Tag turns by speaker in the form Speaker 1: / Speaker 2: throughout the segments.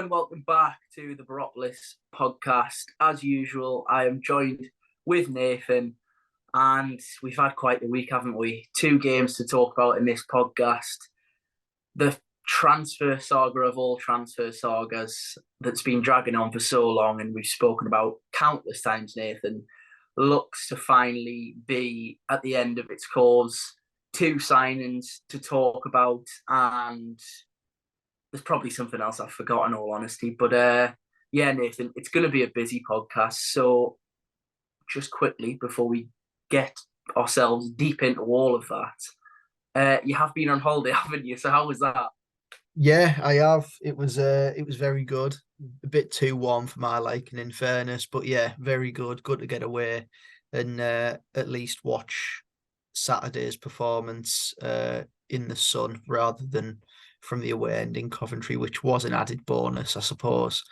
Speaker 1: and welcome back to the Boropolis podcast. As usual, I am joined with Nathan, and we've had quite the week, haven't we? 2 games to talk about in this podcast. The transfer saga of all transfer sagas that's been dragging on for so long, and we've spoken about countless times, Nathan, looks to finally be at the end of its course. 2 signings to talk about, and there's probably something else I've forgotten, in all honesty. But yeah, Nathan, it's going to be a busy podcast. So just quickly, before we get ourselves deep into all of that, you have been on holiday, haven't you? So how was that?
Speaker 2: Yeah, I have. It was very good. A bit too warm for my liking, in fairness, but yeah, very good. Good to get away and at least watch Saturday's performance in the sun rather than from the away end in Coventry, which was an added bonus, I suppose.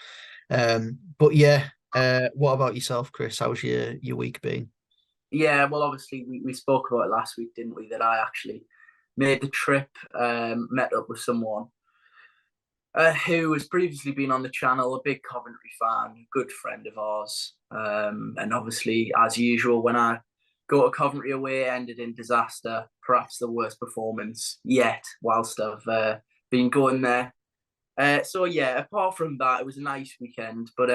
Speaker 2: But yeah, what about yourself, Chris? How's your week been?
Speaker 1: Yeah, well, obviously, we spoke about it last week, didn't we? That I actually made the trip, met up with someone who has previously been on the channel, a big Coventry fan, good friend of ours. And obviously, as usual, when I go to Coventry away, ended in disaster, perhaps the worst performance yet, whilst I've been going there. So, yeah, apart from that, it was a nice weekend. But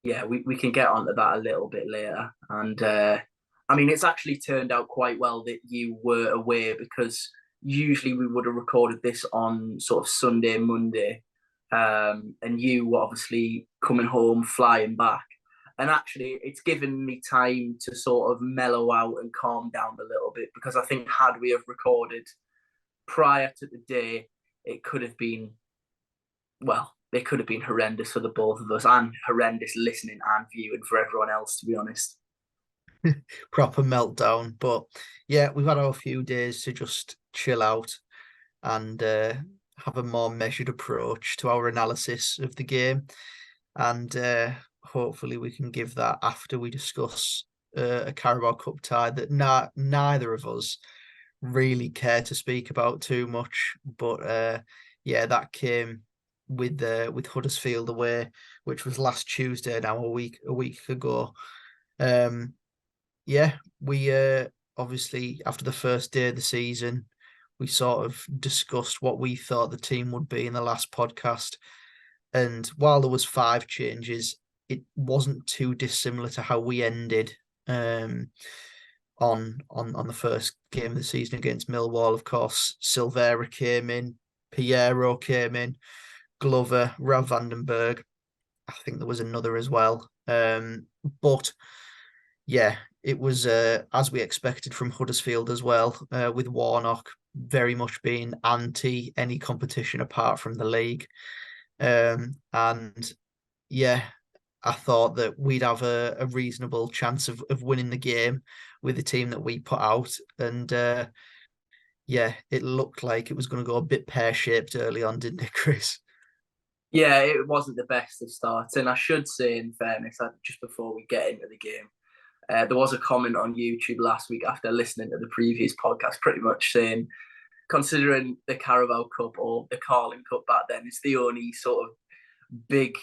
Speaker 1: yeah, we can get onto that a little bit later. And I mean, it's actually turned out quite well that you were away, because usually we would have recorded this on sort of Sunday, Monday, and you were obviously coming home, flying back. And actually, it's given me time to sort of mellow out and calm down a little bit, because I think had we have recorded prior to the day, it could have been, well, they could have been horrendous for the both of us, and horrendous listening and viewing for everyone else, to be honest.
Speaker 2: Proper meltdown. But yeah, we've had our few days to just chill out and have a more measured approach to our analysis of the game. And hopefully we can give that after we discuss a Carabao Cup tie that neither of us really care to speak about too much. But yeah, that came with Huddersfield away, which was last Tuesday, now a week ago. Um, yeah, we obviously after the first day of the season, we sort of discussed what we thought the team would be in the last podcast. And while there was 5 changes, it wasn't too dissimilar to how we ended on the first game of the season against Millwall. Of course, Silvera came in, Piero came in, Glover, Rav Vandenberg. I think there was another as well. But yeah, it was as we expected from Huddersfield as well, with Warnock very much being anti any competition apart from the league. And yeah, I thought that we'd have a reasonable chance of winning the game with the team that we put out. And yeah, it looked like it was going to go a bit pear-shaped early on, didn't it, Chris?
Speaker 1: Yeah, it wasn't the best of starts. And I should say, in fairness, just before we get into the game, there was a comment on YouTube last week after listening to the previous podcast, pretty much saying, considering the Carabao Cup or the Carling Cup back then, it's the only sort of big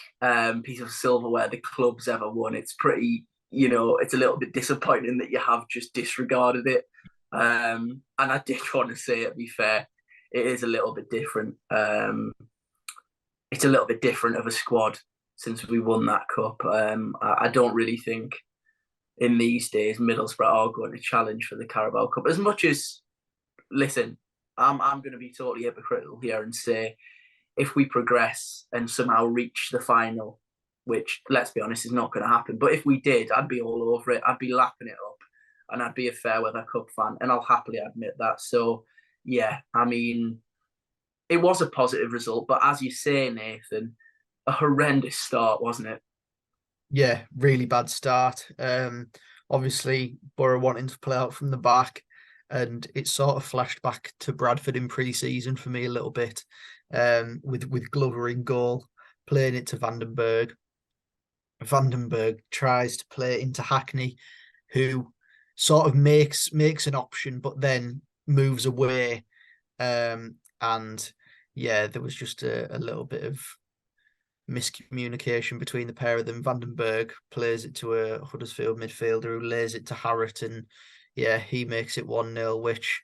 Speaker 1: piece of silverware the club's ever won. It's pretty, it's a little bit disappointing that you have just disregarded it. And I did want to say, to be fair, it is a little bit different. It's a little bit different of a squad since we won that cup. I don't really think in these days Middlesbrough are going to challenge for the Carabao Cup as much as. Listen, I'm going to be totally hypocritical here and say, if we progress and somehow reach the final, which, let's be honest, is not going to happen, but if we did, I'd be all over it. I'd be lapping it up, and I'd be a fair weather cup fan, and I'll happily admit that. So yeah, I mean, it was a positive result, but as you say, Nathan, a horrendous start, wasn't it?
Speaker 2: Yeah, really bad start. Obviously, Boro wanting to play out from the back, and it sort of flashed back to Bradford in pre-season for me a little bit, with Glover in goal, playing it to Vandenberg. Vandenberg tries to play it into Hackney, who sort of makes an option, but then moves away. And yeah, there was just a little bit of miscommunication between the pair of them. Vandenberg plays it to a Huddersfield midfielder who lays it to Harrott, and yeah, he makes it 1-0, which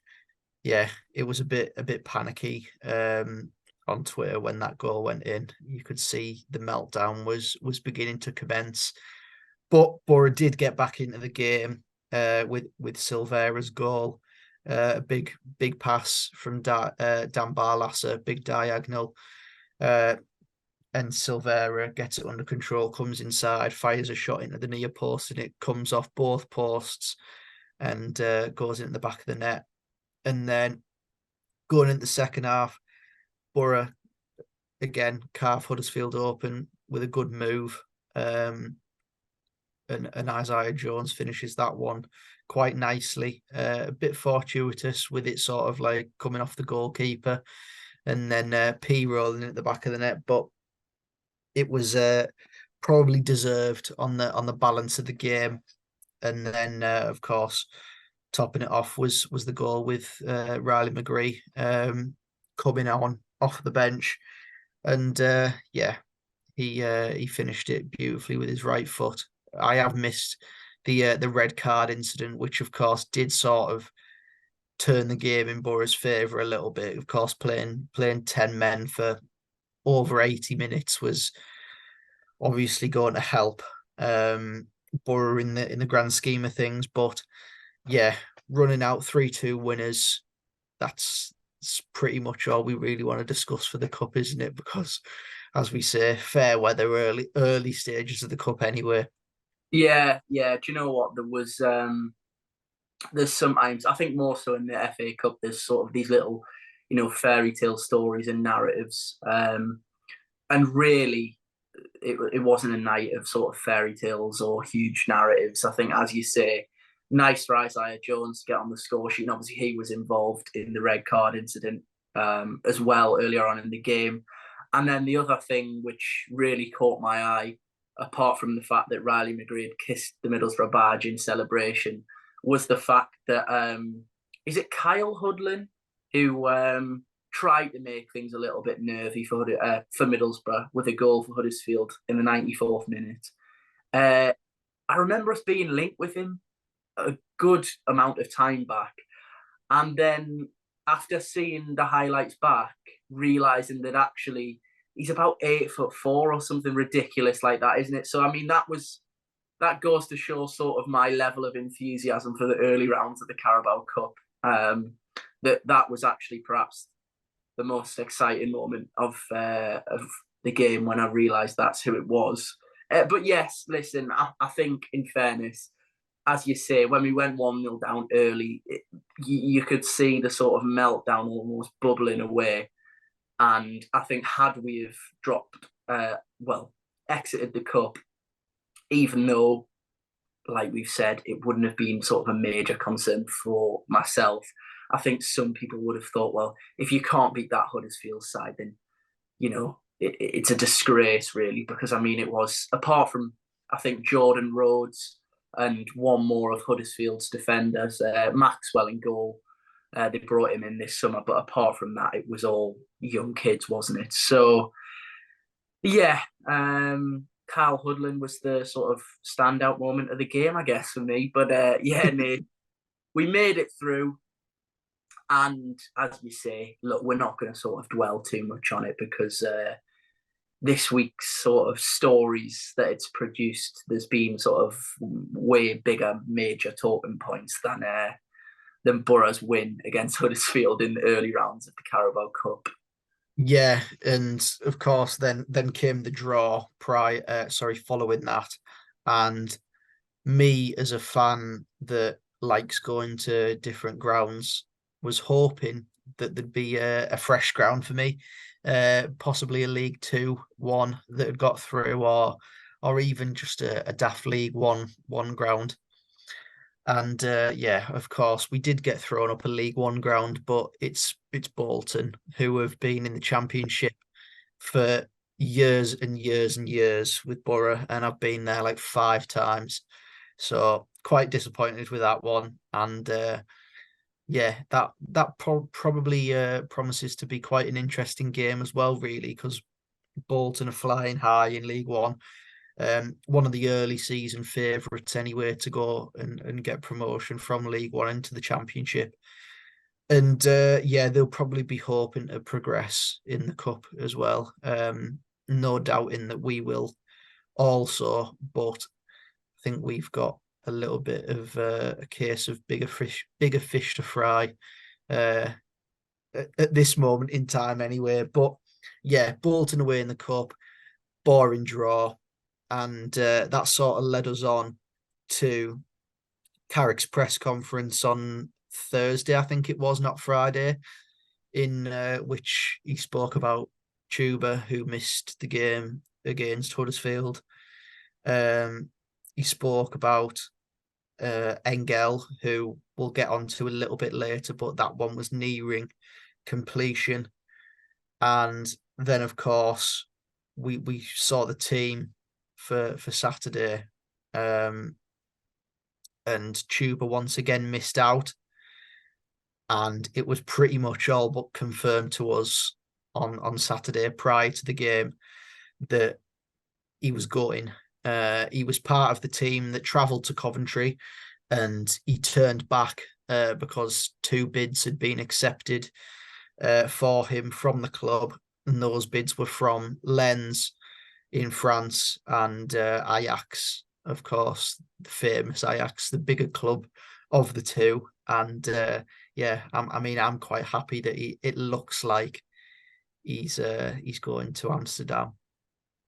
Speaker 2: yeah, it was a bit panicky on Twitter when that goal went in. You could see the meltdown was beginning to commence. But Boro did get back into the game with Silvera's goal. A big pass from Dan Barlasser, big diagonal. And Silvera gets it under control, comes inside, fires a shot into the near post, and it comes off both posts and goes into the back of the net. And then going into the second half, Boro again carve Huddersfield open with a good move. And Isaiah Jones finishes that one quite nicely. A bit fortuitous with it sort of like coming off the goalkeeper and then P rolling at the back of the net. But it was probably deserved on the balance of the game. And then, of course, topping it off was the goal with Riley McGree coming on off the bench. And yeah, he finished it beautifully with his right foot. I have missed the red card incident, which of course did sort of turn the game in Boro's favour a little bit. Of course, playing 10 men for over 80 minutes was obviously going to help Boro in the grand scheme of things. But yeah, running out 3-2 winners, that's pretty much all we really want to discuss for the cup, isn't it? Because as we say, fair weather early stages of the cup anyway.
Speaker 1: Yeah. Do you know what? There's sometimes, I think more so in the FA Cup, there's sort of these little, fairy tale stories and narratives. And really, it wasn't a night of sort of fairy tales or huge narratives. I think, as you say, nice for Isaiah Jones to get on the score sheet. And obviously, he was involved in the red card incident as well earlier on in the game. And then the other thing which really caught my eye, apart from the fact that Riley McGree had kissed the Middlesbrough badge in celebration, was the fact that is it Kyle Hudlin who tried to make things a little bit nervy for Middlesbrough with a goal for Huddersfield in the 94th minute. I remember us being linked with him a good amount of time back, and then after seeing the highlights back, realizing that actually he's about 8'4" or something ridiculous like that, isn't it? So I mean, that goes to show sort of my level of enthusiasm for the early rounds of the Carabao Cup. That was actually perhaps the most exciting moment of the game when I realised that's who it was. But yes, listen, I think in fairness, as you say, when we went 1-0 down early, you could see the sort of meltdown almost bubbling away. And I think had we have dropped, exited the cup, even though, like we've said, it wouldn't have been sort of a major concern for myself, I think some people would have thought, well, if you can't beat that Huddersfield side, then, it's a disgrace, really, because, I mean, it was, apart from, I think, Jordan Rhodes and one more of Huddersfield's defenders, Maxwell in goal, they brought him in this summer, but apart from that, it was all young kids, wasn't it? So, yeah, Kyle Hudlin was the sort of standout moment of the game, I guess, for me. But yeah, Nate, we made it through. And as we say, look, we're not going to sort of dwell too much on it because this week's sort of stories that it's produced, there's been sort of way bigger major talking points than Boro's win against Huddersfield in the early rounds of the Carabao Cup.
Speaker 2: Yeah, and of course, then came the draw following that, and me as a fan that likes going to different grounds was hoping that there'd be a fresh ground for me, possibly a League 2 one that had got through, or even just a daft League One ground. And yeah, of course, we did get thrown up a League One ground, but it's Bolton, who have been in the Championship for years and years and years with Boro, and I've been there like 5 times. So quite disappointed with that one. And yeah, that probably promises to be quite an interesting game as well, really, because Bolton are flying high in League One. One of the early season favourites anyway to go and get promotion from League One into the Championship. And they'll probably be hoping to progress in the Cup as well. No doubting that we will also, but I think we've got a little bit of a case of bigger fish to fry at this moment in time anyway. But yeah, Bolton away in the Cup, boring draw. And that sort of led us on to Carrick's press conference on Thursday, I think it was, not Friday, in which he spoke about Chuba, who missed the game against Huddersfield. He spoke about Engel, who we'll get onto a little bit later, but that one was nearing completion. And then, of course, we saw the team for Saturday, and Chuba once again missed out, and it was pretty much all but confirmed to us on Saturday prior to the game that he was going. He was part of the team that travelled to Coventry, and he turned back because 2 bids had been accepted for him from the club, and those bids were from Lens in France and Ajax, of course, the famous Ajax, the bigger club of the two. And I'm quite happy that it looks like he's going to Amsterdam.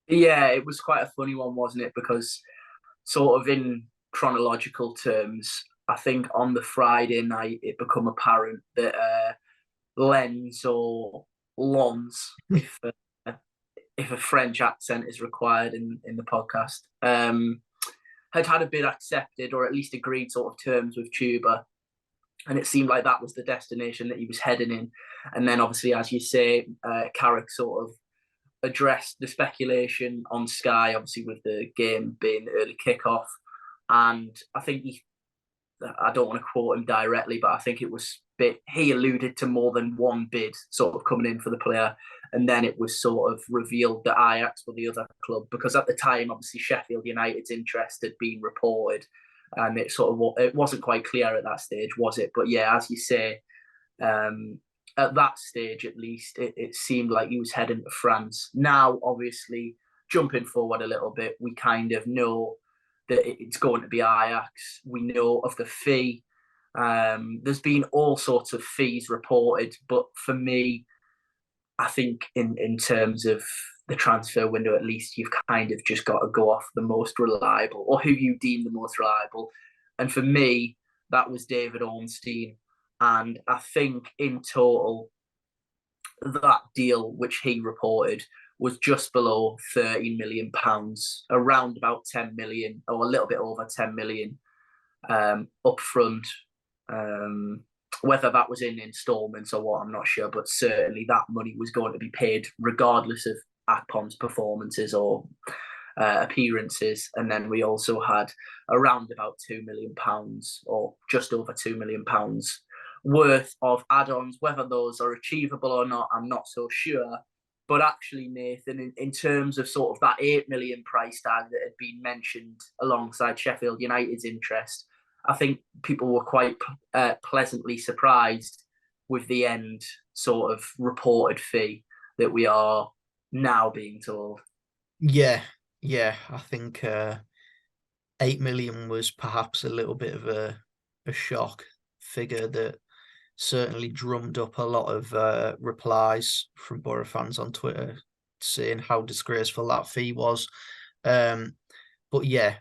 Speaker 1: Yeah, it was quite a funny one, wasn't it? Because sort of in chronological terms, I think on the Friday night it became apparent that Lens or Lons, if a French accent is required in the podcast, had a bid accepted or at least agreed sort of terms with Chuba. And it seemed like that was the destination that he was heading in. And then obviously, as you say, Carrick sort of addressed the speculation on Sky, obviously with the game being the early kickoff. And I think I don't want to quote him directly, but I think it was he alluded to more than one bid sort of coming in for the player. And then it was sort of revealed that Ajax were the other club, because at the time, obviously, Sheffield United's interest had been reported. And it wasn't quite clear at that stage, was it? But yeah, as you say, at that stage, at least, it seemed like he was heading to France. Now, obviously, jumping forward a little bit, we kind of know that it's going to be Ajax. We know of the fee. There's been all sorts of fees reported, but for me, I think in terms of the transfer window, at least, you've kind of just got to go off the most reliable, or who you deem the most reliable. And for me, that was David Ornstein. And I think in total, that deal, which he reported, was just below £13 million, around about 10 million, or a little bit over 10 million upfront. Whether that was in installments or what, I'm not sure, but certainly that money was going to be paid regardless of Akpom's performances or appearances. And then we also had around about £2 million, or just over £2 million worth of add-ons. Whether those are achievable or not, I'm not so sure. But actually, Nathan, in terms of sort of that 8 million price tag that had been mentioned alongside Sheffield United's interest, I think people were quite pleasantly surprised with the end sort of reported fee that we are now being told.
Speaker 2: Yeah, I think 8 million was perhaps a little bit of a shock figure that certainly drummed up a lot of replies from Boro fans on Twitter saying how disgraceful that fee was. But yeah,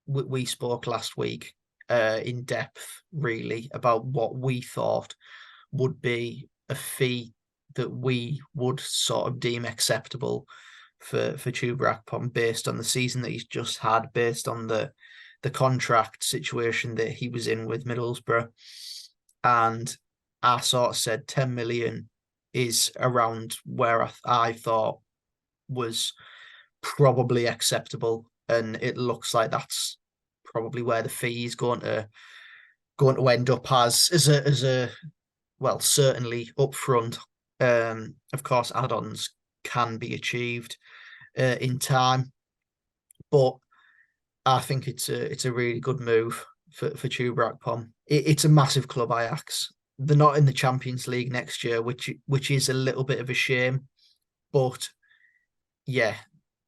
Speaker 2: we spoke last week in depth, really, about what we thought would be a fee that we would sort of deem acceptable for Chuba Akpom based on the season that he's just had, based on the contract situation that he was in with Middlesbrough. And I sort of said 10 million is around where I thought was probably acceptable. And it looks like that's probably where the fee is going to end up as a well, certainly up front. Of course, add-ons can be achieved in time. But I think it's a really good move for Chuba Akpom. It's a massive club, Ajax. They're not in the Champions League next year, which is a little bit of a shame. But yeah,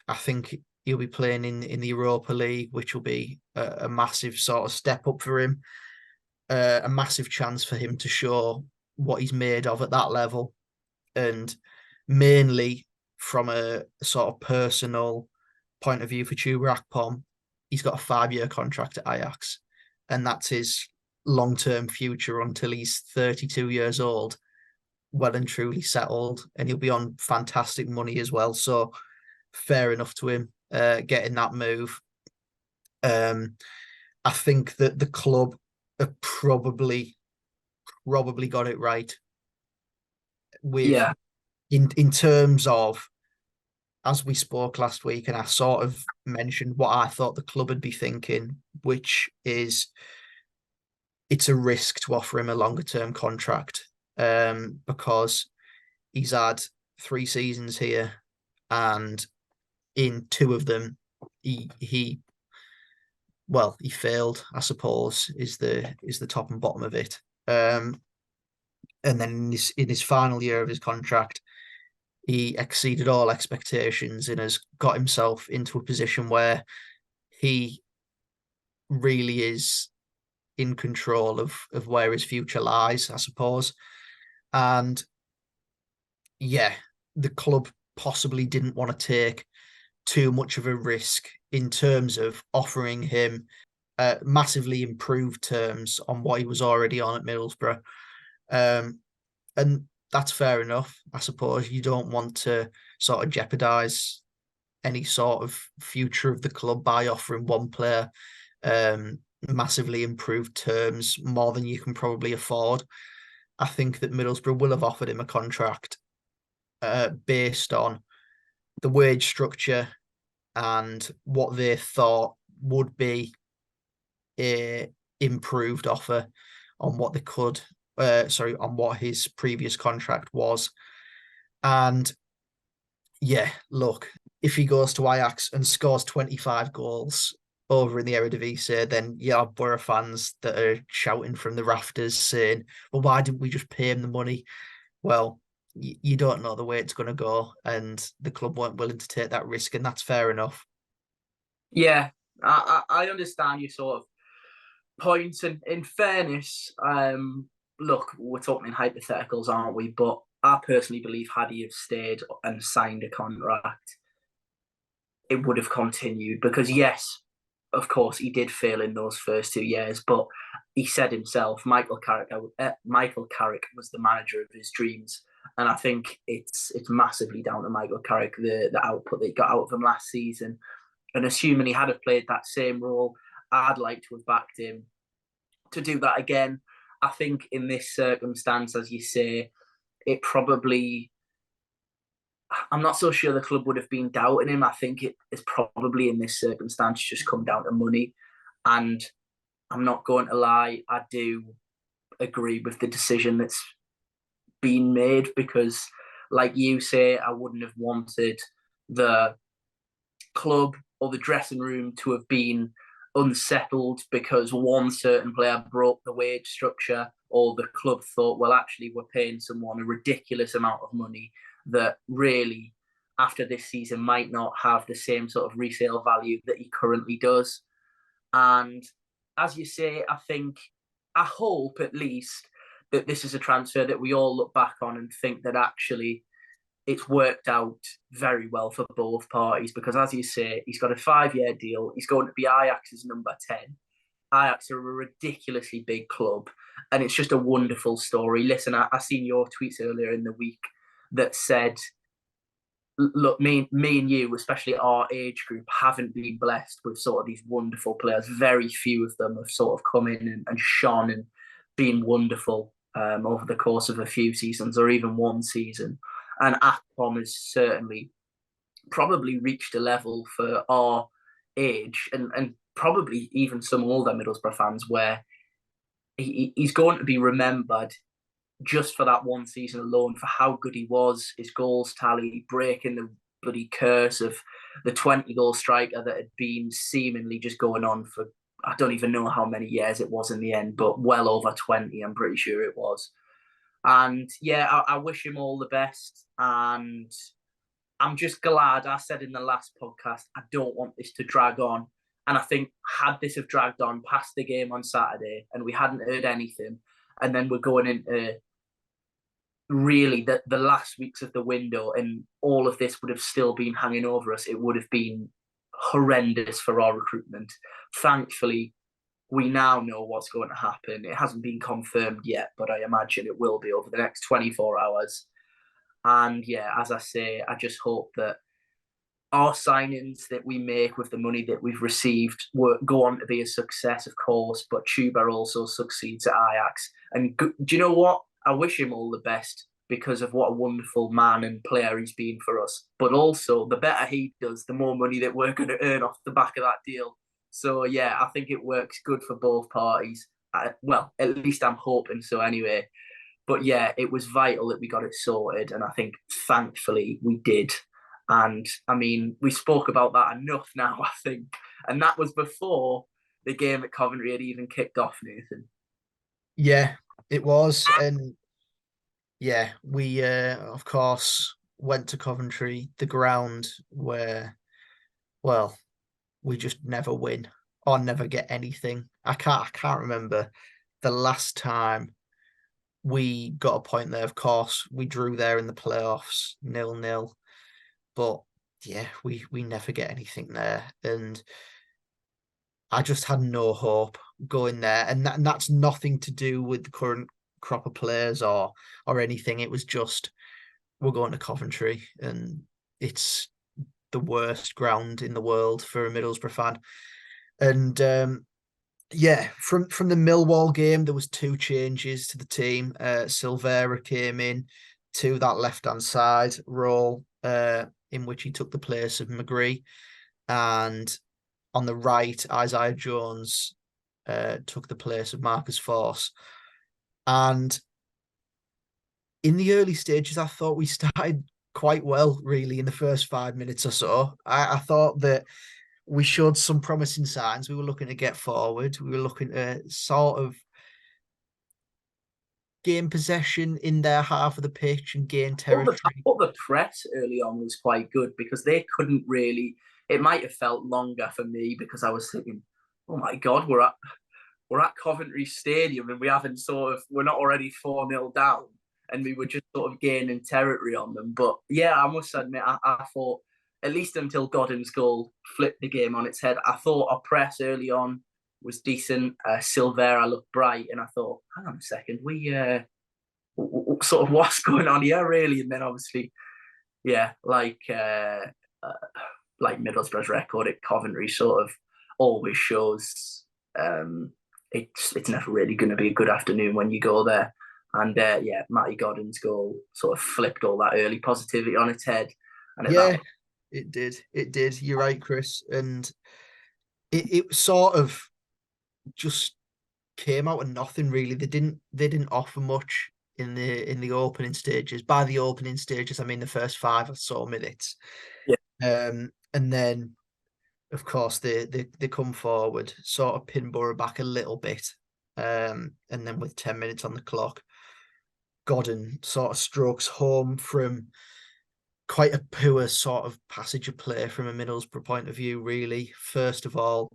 Speaker 2: I think he'll be playing in the Europa League, which will be a massive sort of step up for him, a massive chance for him to show what he's made of at that level. And mainly from a sort of personal point of view for Chuba Akpom, he's got a 5-year contract at Ajax, and that's his long-term future until he's 32 years old, well and truly settled, and he'll be on fantastic money as well. So fair enough to him getting that move. I think that the club have probably got it right with in terms of, as we spoke last week, and I sort of mentioned what I thought the club would be thinking, which is it's a risk to offer him a longer term contract because he's had 3 seasons here, and in 2 of them he failed, I suppose, is the top and bottom of it. And then in his final year of his contract, he exceeded all expectations and has got himself into a position where he really is in control of where his future lies, I suppose. And yeah, the club possibly didn't want to take too much of a risk in terms of offering him massively improved terms on what he was already on at Middlesbrough. And that's fair enough, I suppose. You don't want to sort of jeopardise any sort of future of the club by offering one player massively improved terms, more than you can probably afford. I think that Middlesbrough will have offered him a contract based on the wage structure and what they thought would be a improved offer on what they could on what his previous contract was. And yeah, look, if he goes to Ajax and scores 25 goals over in the Eredivisie, then you have Boro fans that are shouting from the rafters saying, well, why didn't we just pay him the money? Well, you don't know the way it's going to go, and the club weren't willing to take that risk, and that's fair enough.
Speaker 1: Yeah, I understand your sort of points, and in fairness, look, we're talking in hypotheticals, aren't we? But I personally believe had he have stayed and signed a contract, it would have continued, because yes, of course, he did fail in those first 2 years, but he said himself, Michael Carrick was the manager of his dreams. And I think it's massively down to Michael Carrick, the output that he got out of him last season. And assuming he had have played that same role, I'd like to have backed him to do that again. I think in this circumstance, as you say, it probably, I'm not so sure the club would have been doubting him. I think it is probably in this circumstance just come down to money. And I'm not going to lie, I do agree with the decision that's been made, because like you say, I wouldn't have wanted the club or the dressing room to have been unsettled because one certain player broke the wage structure, or the club thought, well, actually, we're paying someone a ridiculous amount of money that really, after this season, might not have the same sort of resale value that he currently does. And as you say, I hope at least that this is a transfer that we all look back on and think that actually it's worked out very well for both parties, because as you say, he's got a 5-year deal. He's going to be Ajax's number 10. Ajax are a ridiculously big club, and it's just a wonderful story. Listen, I seen your tweets earlier in the week that said, look, me and you, especially our age group, haven't been blessed with sort of these wonderful players. Very few of them have sort of come in and shone and been wonderful over the course of a few seasons or even one season. And Akpom has certainly probably reached a level for our age and probably even some older Middlesbrough fans where he's going to be remembered just for that one season alone, for how good he was, his goals tally, breaking the bloody curse of the 20-goal striker that had been seemingly just going on for, I don't even know how many years it was in the end, but well over 20, I'm pretty sure it was. And yeah, I wish him all the best. And I'm just glad, I said in the last podcast, I don't want this to drag on. And I think had this have dragged on past the game on Saturday and we hadn't heard anything, and then we're going into really the last weeks of the window and all of this would have still been hanging over us, it would have been horrendous for our recruitment. Thankfully, we now know what's going to happen. It hasn't been confirmed yet, but I imagine it will be over the next 24 hours. And yeah, as I say, I just hope that our signings that we make with the money that we've received go on to be a success, of course, but Chuba also succeeds at Ajax. And do you know what? I wish him all the best because of what a wonderful man and player he's been for us. But also, the better he does, the more money that we're going to earn off the back of that deal. So yeah, I think it works good for both parties. Well, at least I'm hoping so anyway. But yeah, it was vital that we got it sorted, and I think thankfully we did. And I mean, we spoke about that enough now, I think. And that was before the game at Coventry had even kicked off, Nathan.
Speaker 2: Yeah, it was. And yeah, we of course went to Coventry, the ground where, well, we just never win or never get anything. I can't remember the last time we got a point there. Of course, we drew there in the playoffs, 0-0. But yeah, we never get anything there. And I just had no hope going there. And that's nothing to do with the current crop of players or anything. It was just we're going to Coventry and it's the worst ground in the world for a Middlesbrough fan. And yeah, from the Millwall game, there was two changes to the team. Silvera came in to that left-hand side role, in which he took the place of McGree. And on the right, Isaiah Jones took the place of Marcus Force. And in the early stages, I thought we started quite well, really, in the first 5 minutes or so. I thought that we showed some promising signs. We were looking to get forward. We were looking to sort of gain possession in their half of the pitch and gain territory.
Speaker 1: I thought the press early on was quite good because they couldn't really. It might have felt longer for me because I was thinking, "Oh my God, we're at Coventry Stadium and we're not already 4-0 down, and we were just sort of gaining territory on them." But yeah, I must admit, I thought at least until Godden's goal flipped the game on its head, I thought our press early on was decent. Silvera looked bright, and I thought, hang on a second, we sort of what's going on here, really? And then obviously, yeah, like Middlesbrough's record at Coventry sort of always shows it's never really going to be a good afternoon when you go there. And yeah, Matty Godden's goal sort of flipped all that early positivity on its head. And
Speaker 2: yeah, it did. It did. You're right, Chris. And it sort of just came out of nothing, really. They didn't offer much in the opening stages. By the opening stages, I mean the first 5 or so minutes.
Speaker 1: Yeah.
Speaker 2: And then of course they come forward, sort of pin Boro back a little bit. And then with 10 minutes on the clock, Godden sort of strokes home from quite a poor sort of passage of play from a Middlesbrough point of view, really. First of all,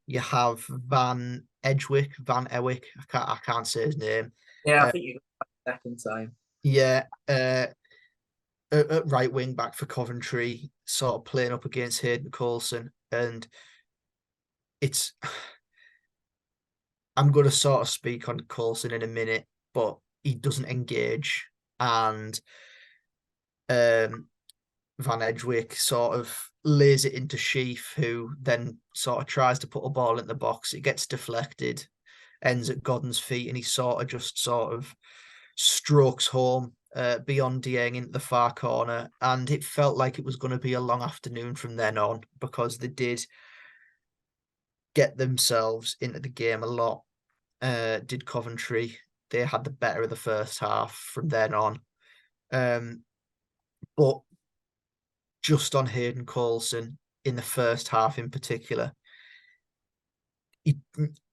Speaker 2: you have Van Ewijk. I can't say his name.
Speaker 1: Yeah, I think you got that second time.
Speaker 2: Yeah, at right wing back for Coventry, sort of playing up against Hayden Coulson, and it's. I'm going to sort of speak on Coulson in a minute, but he doesn't engage, and Van Ewijk sort of lays it into Sheaf, who then sort of tries to put a ball in the box. It gets deflected, ends at Godden's feet, and he sort of strokes home beyond Dieng into the far corner. And it felt like it was going to be a long afternoon from then on because they did get themselves into the game a lot, did Coventry. they had the better of the first half from then on. But just on Hayden Coulson in the first half in particular,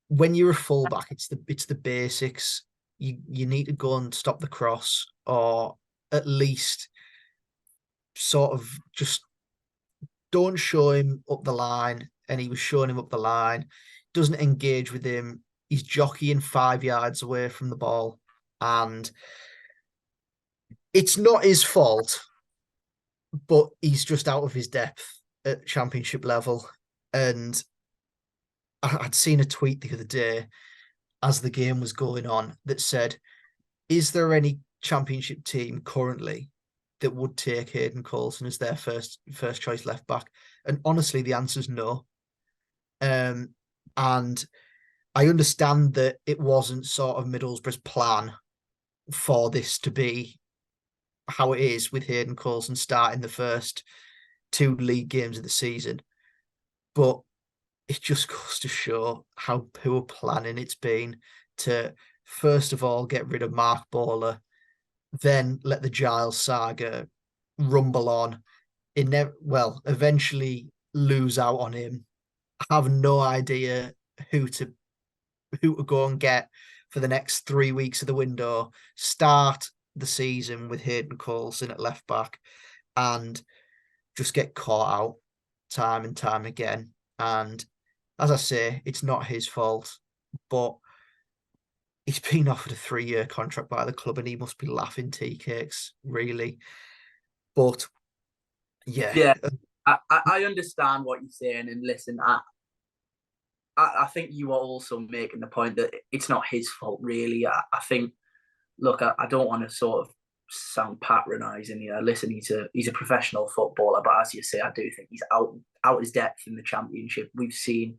Speaker 2: when you're a fullback, it's the basics. You need to go and stop the cross, or at least sort of just don't show him up the line. And he was showing him up the line, doesn't engage with him. He's jockeying 5 yards away from the ball, and it's not his fault, but he's just out of his depth at championship level. And I'd seen a tweet the other day as the game was going on that said, is there any championship team currently that would take Hayden Coulson as their first choice left back? And honestly, the answer is no. And I understand that it wasn't sort of Middlesbrough's plan for this to be how it is, with Hayden Coulson starting the first 2 league games of the season. But it just goes to show how poor planning it's been to, first of all, get rid of Mark Bowler, then let the Giles saga rumble on, eventually lose out on him, have no idea who to go and get for the next 3 weeks of the window, start the season with Hayden Coulson at left back, and just get caught out time and time again. And as I say, it's not his fault, but he's been offered a 3-year contract by the club, and he must be laughing tea cakes, really. But yeah,
Speaker 1: I understand what you're saying, and listen, I think you are also making the point that it's not his fault, really. I think, look, I don't want to sort of sound patronising here. Listen, he's a professional footballer, but as you say, I do think he's out his depth in the Championship. We've seen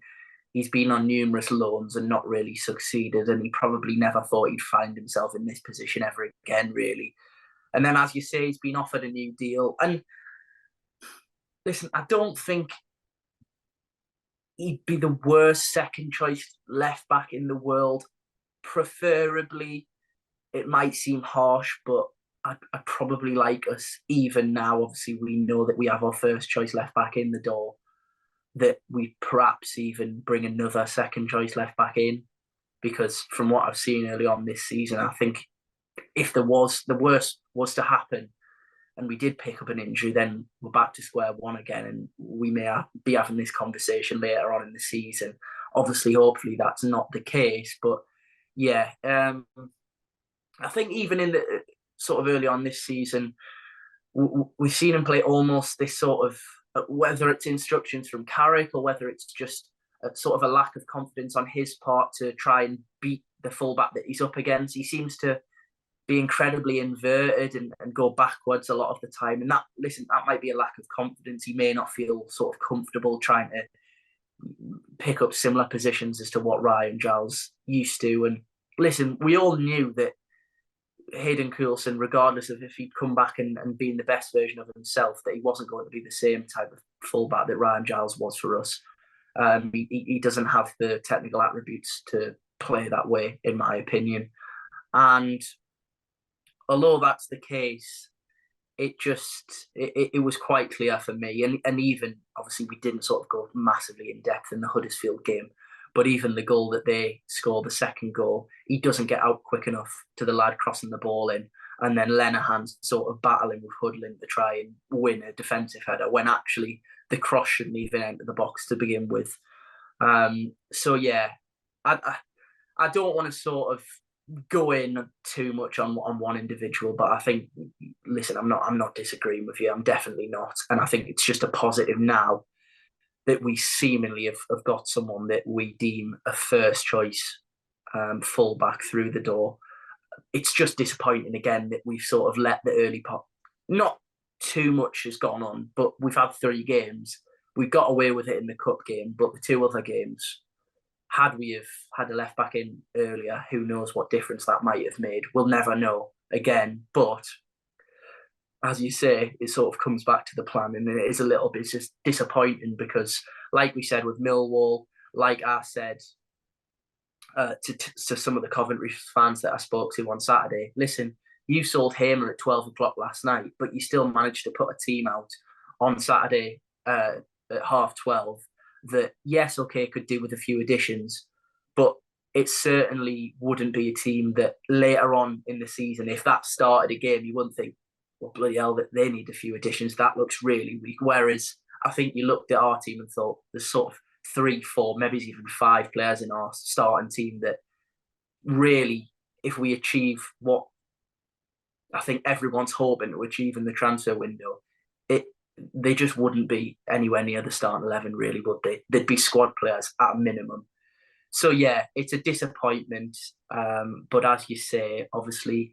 Speaker 1: he's been on numerous loans and not really succeeded, and he probably never thought he'd find himself in this position ever again, really. And then, as you say, he's been offered a new deal. And listen, I don't think he'd be the worst second choice left back in the world. Preferably, it might seem harsh, but I'd probably like us, even now, obviously we know that we have our first choice left back in the door, that we perhaps even bring another second choice left back in. Because from what I've seen early on this season, I think if the worst was to happen and we did pick up an injury, then we're back to square one again, and we may be having this conversation later on in the season. Obviously, hopefully that's not the case, but yeah, I think even in the sort of early on this season, we've seen him play almost this sort of, whether it's instructions from Carrick or whether it's just a sort of a lack of confidence on his part to try and beat the fullback that he's up against. He seems to be incredibly inverted and go backwards a lot of the time. And that might be a lack of confidence. He may not feel sort of comfortable trying to pick up similar positions as to what Ryan Giles used to. And listen, we all knew that Hayden Coulson, regardless of if he'd come back and been the best version of himself, that he wasn't going to be the same type of fullback that Ryan Giles was for us. He doesn't have the technical attributes to play that way, in my opinion. And although that's the case, it was quite clear for me. And even, obviously, we didn't sort of go massively in depth in the Huddersfield game, but even the goal that they scored, the second goal, he doesn't get out quick enough to the lad crossing the ball in. And then Lenahan's sort of battling with Hoodlin to try and win a defensive header when actually the cross shouldn't even enter the box to begin with. So, yeah, I don't want to sort of go in too much on one individual, but I think, listen, I'm not disagreeing with you. I'm definitely not. And I think it's just a positive now that we seemingly have got someone that we deem a first choice fullback through the door. It's just disappointing again that we've sort of let the early pop. Not too much has gone on, but we've had 3 games. We got away with it in the cup game, but the 2 other games, had we have had a left back in earlier, who knows what difference that might have made. We'll never know again. But as you say, it sort of comes back to the plan, and it is a little bit just disappointing because, like we said with Millwall, like I said to some of the Coventry fans that I spoke to on Saturday. Listen, you sold Hamer at 12 o'clock last night, but you still managed to put a team out on Saturday at 12:30 that, yes, okay, could do with a few additions, but it certainly wouldn't be a team that later on in the season, if that started a game, you wouldn't think, well, bloody hell, that they need a few additions. That looks really weak. Whereas I think you looked at our team and thought there's sort of 3, 4, maybe even 5 players in our starting team that really, if we achieve what I think everyone's hoping to achieve in the transfer window, they just wouldn't be anywhere near the starting 11, really, would they? They'd be squad players at a minimum. So, yeah, it's a disappointment. But as you say, obviously,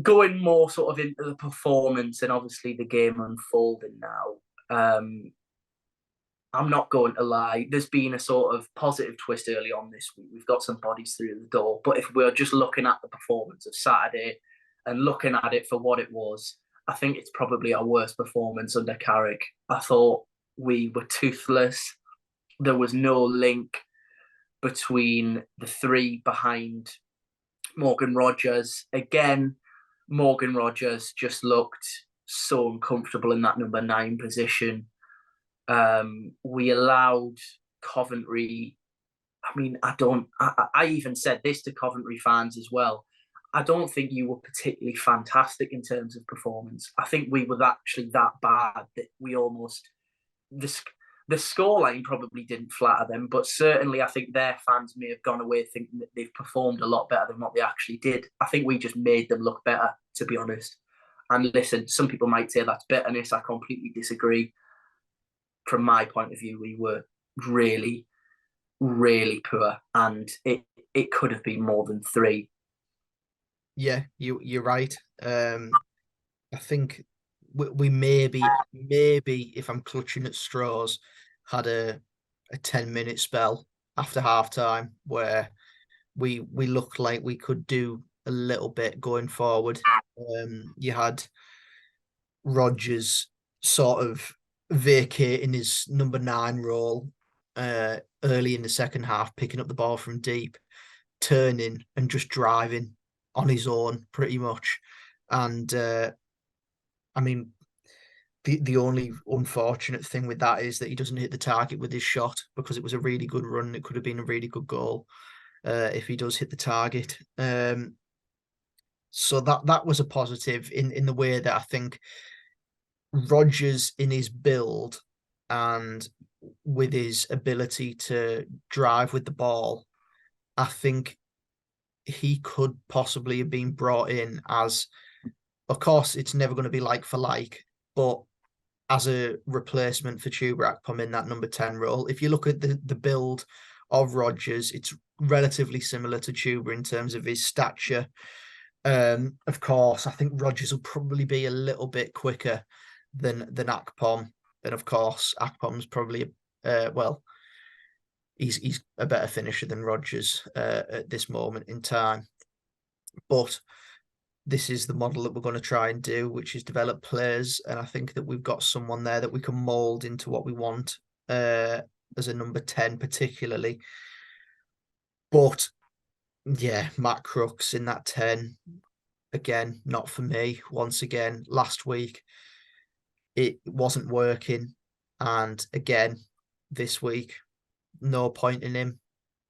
Speaker 1: going more sort of into the performance and obviously the game unfolding now, I'm not going to lie. There's been a sort of positive twist early on this week. We've got some bodies through the door. But if we're just looking at the performance of Saturday and looking at it for what it was, I think it's probably our worst performance under Carrick. I thought we were toothless. There was no link between the 3 behind Morgan Rogers. Again, Morgan Rogers just looked so uncomfortable in that number 9 position. We allowed Coventry. I mean, I even said this to Coventry fans as well. I don't think you were particularly fantastic in terms of performance. I think we were actually that bad that we almost the scoreline probably didn't flatter them, but certainly I think their fans may have gone away thinking that they've performed a lot better than what they actually did. I think we just made them look better, to be honest. And listen, some people might say that's bitterness. I completely disagree. From my point of view, we were really, really poor, and it could have been more than 3.
Speaker 2: Yeah, you're right. I think we maybe if I'm clutching at straws, had a 10-minute spell after half time where we looked like we could do a little bit going forward. You had Rodgers sort of vacating his number 9 role early in the second half, picking up the ball from deep, turning and just driving on his own pretty much. And I mean, the only unfortunate thing with that is that he doesn't hit the target with his shot, because it was a really good run. It could have been a really good goal if he does hit the target. So that was a positive in the way that I think Rodgers, in his build and with his ability to drive with the ball, I think he could possibly have been brought in as, of course, it's never going to be like for like, but as a replacement for Chuba Akpom in that number 10 role. If you look at the build of Rodgers, it's relatively similar to Chuba in terms of his stature. Of course, I think Rodgers will probably be a little bit quicker than Akpom. And of course, Akpom's probably he's a better finisher than Rodgers at this moment in time. But this is the model that we're going to try and do, which is develop players. And I think that we've got someone there that we can mould into what we want as a number 10 particularly. But yeah, Matt Crooks in that 10, again, not for me. Once again, last week, it wasn't working. And again, this week, no point in him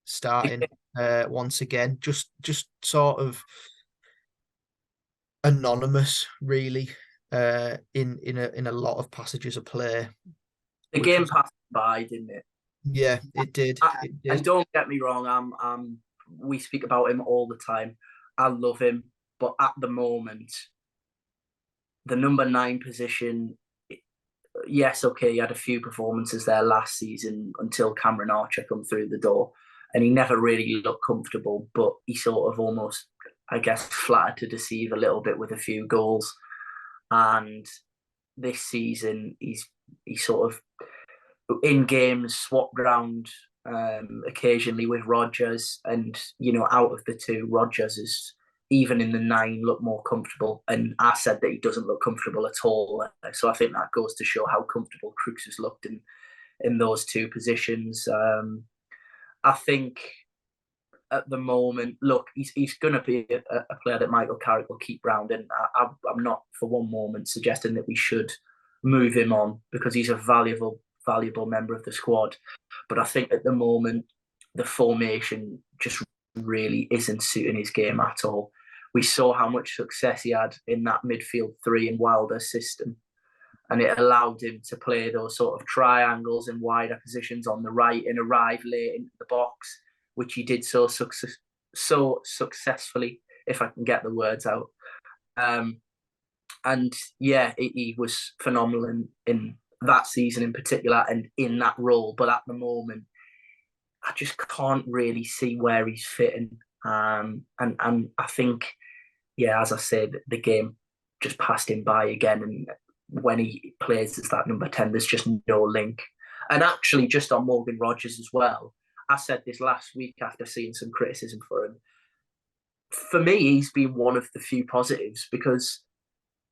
Speaker 2: starting once again. Just sort of anonymous, really, in a lot of passages of play.
Speaker 1: The game passed by, didn't it?
Speaker 2: Yeah, it did.
Speaker 1: And don't get me wrong, we speak about him all the time. I love him, but at the moment, the number 9 position, yes, okay, he had a few performances there last season until Cameron Archer come through the door, and he never really looked comfortable, but he sort of almost, I guess, flattered to deceive a little bit with a few goals. And this season, he's sort of in games swapped around occasionally with Rodgers, and out of the 2, Rodgers is, even in the 9, look more comfortable. And I said that he doesn't look comfortable at all. So I think that goes to show how comfortable Crooks has looked in those 2 positions. I think at the moment, look, he's going to be a player that Michael Carrick will keep round, and I'm not for one moment suggesting that we should move him on because he's a valuable member of the squad. But I think at the moment the formation just really isn't suiting his game at all. We saw how much success he had in that midfield three in Wilder's system, and it allowed him to play those sort of triangles and wider positions on the right and arrive late into the box, which he did so successfully, if I can get the words out. And yeah, he was phenomenal in that season in particular and in that role. But at the moment, I just can't really see where he's fitting. And I think, yeah, as I said, the game just passed him by again. And when he plays as that number 10, there's just no link. And actually, just on Morgan Rogers as well, I said this last week after seeing some criticism for him. For me, he's been one of the few positives because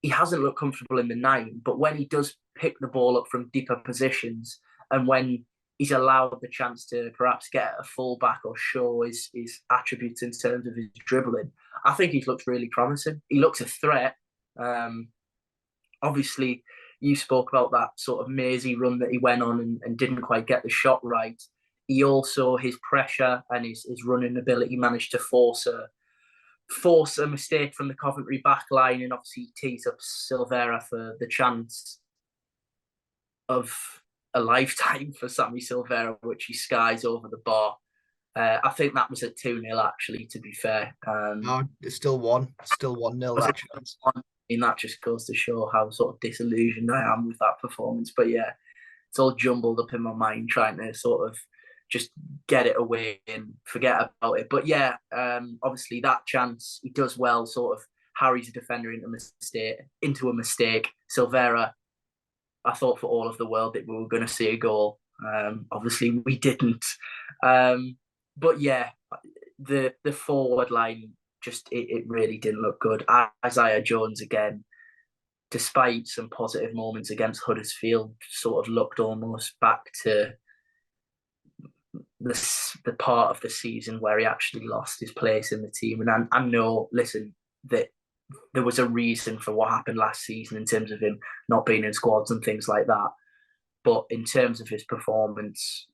Speaker 1: he hasn't looked comfortable in the 9, but when he does pick the ball up from deeper positions and when he's allowed the chance to perhaps get a fullback or show his attributes in terms of his dribbling, I think he's looked really promising. He looks a threat. Obviously, you spoke about that sort of mazy run that he went on and didn't quite get the shot right. He also, his pressure and his running ability managed to force a mistake from the Coventry back line, and obviously tees up Silvera for the chance of a lifetime for Sammy Silvera, which he skies over the bar. I think that was at 2-0, actually, to be fair.
Speaker 2: No, it's still 1-0 that chance.
Speaker 1: I mean, that just goes to show how sort of disillusioned I am with that performance. But yeah, it's all jumbled up in my mind trying to sort of just get it away and forget about it. But yeah, obviously that chance, he does well, sort of harries a defender into a mistake. Silvera, I thought for all of the world that we were going to see a goal. Obviously we didn't. But yeah, the forward line, just it really didn't look good. Isaiah Jones, again, despite some positive moments against Huddersfield, sort of looked almost back to the part of the season where he actually lost his place in the team. And I know, listen, that there was a reason for what happened last season in terms of him not being in squads and things like that. But in terms of his performance,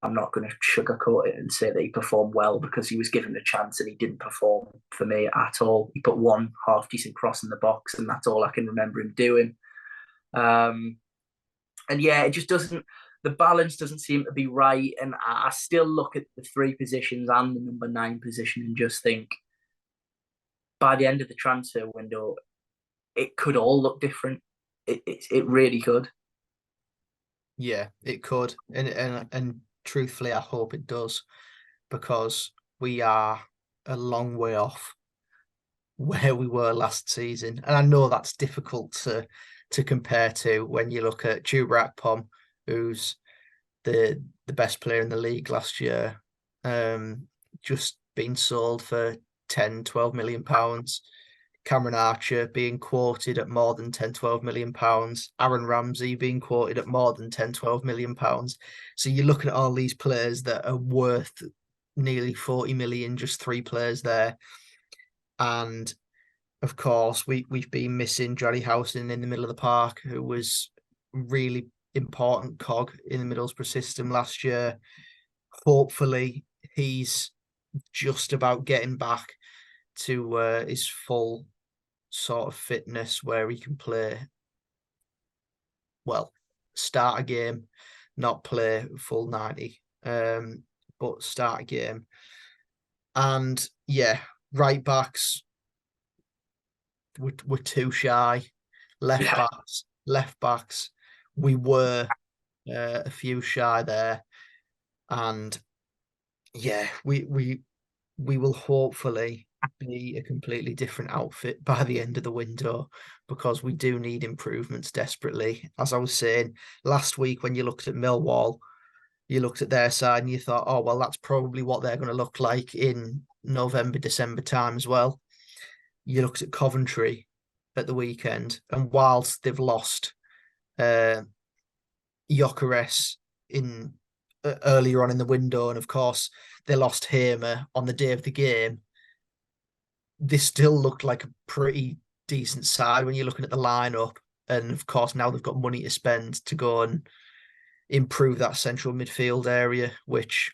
Speaker 1: I'm not going to sugarcoat it and say that he performed well because he was given a chance and he didn't perform for me at all. He put one half-decent cross in the box and that's all I can remember him doing. And yeah, it just doesn't... The balance doesn't seem to be right. And I still look at the 3 positions and the number 9 position and just think by the end of the transfer window, it could all look different. It really could.
Speaker 2: Yeah, it could. And truthfully, I hope it does, because we are a long way off where we were last season. And I know that's difficult to compare to when you look at Chuba Akpom, who's the best player in the league last year, just being sold for 10-12 million pounds. Cameron Archer being quoted at more than 10-12 million pounds. Aaron Ramsey being quoted at more than 10-12 million pounds. So you're looking at all these players that are worth nearly 40 million, just 3 players there. And of course, we've been missing Johnny Howson in the middle of the park, who was really important cog in the Middlesbrough system last year. Hopefully, he's just about getting back to his full sort of fitness where he can play, well, start a game, not play full 90, but start a game. And yeah, right backs, we're too shy. Left backs, we were a few shy there. And yeah, we will hopefully be a completely different outfit by the end of the window, because we do need improvements desperately. As I was saying last week, when you looked at Millwall, you looked at their side and you thought, oh, well, that's probably what they're going to look like in November, December time as well. You looked at Coventry at the weekend, and whilst they've lost Gyökeres in earlier on in the window, and of course they lost Hamer on the day of the game. They still looked like a pretty decent side when you're looking at the lineup, and of course now they've got money to spend to go and improve that central midfield area, which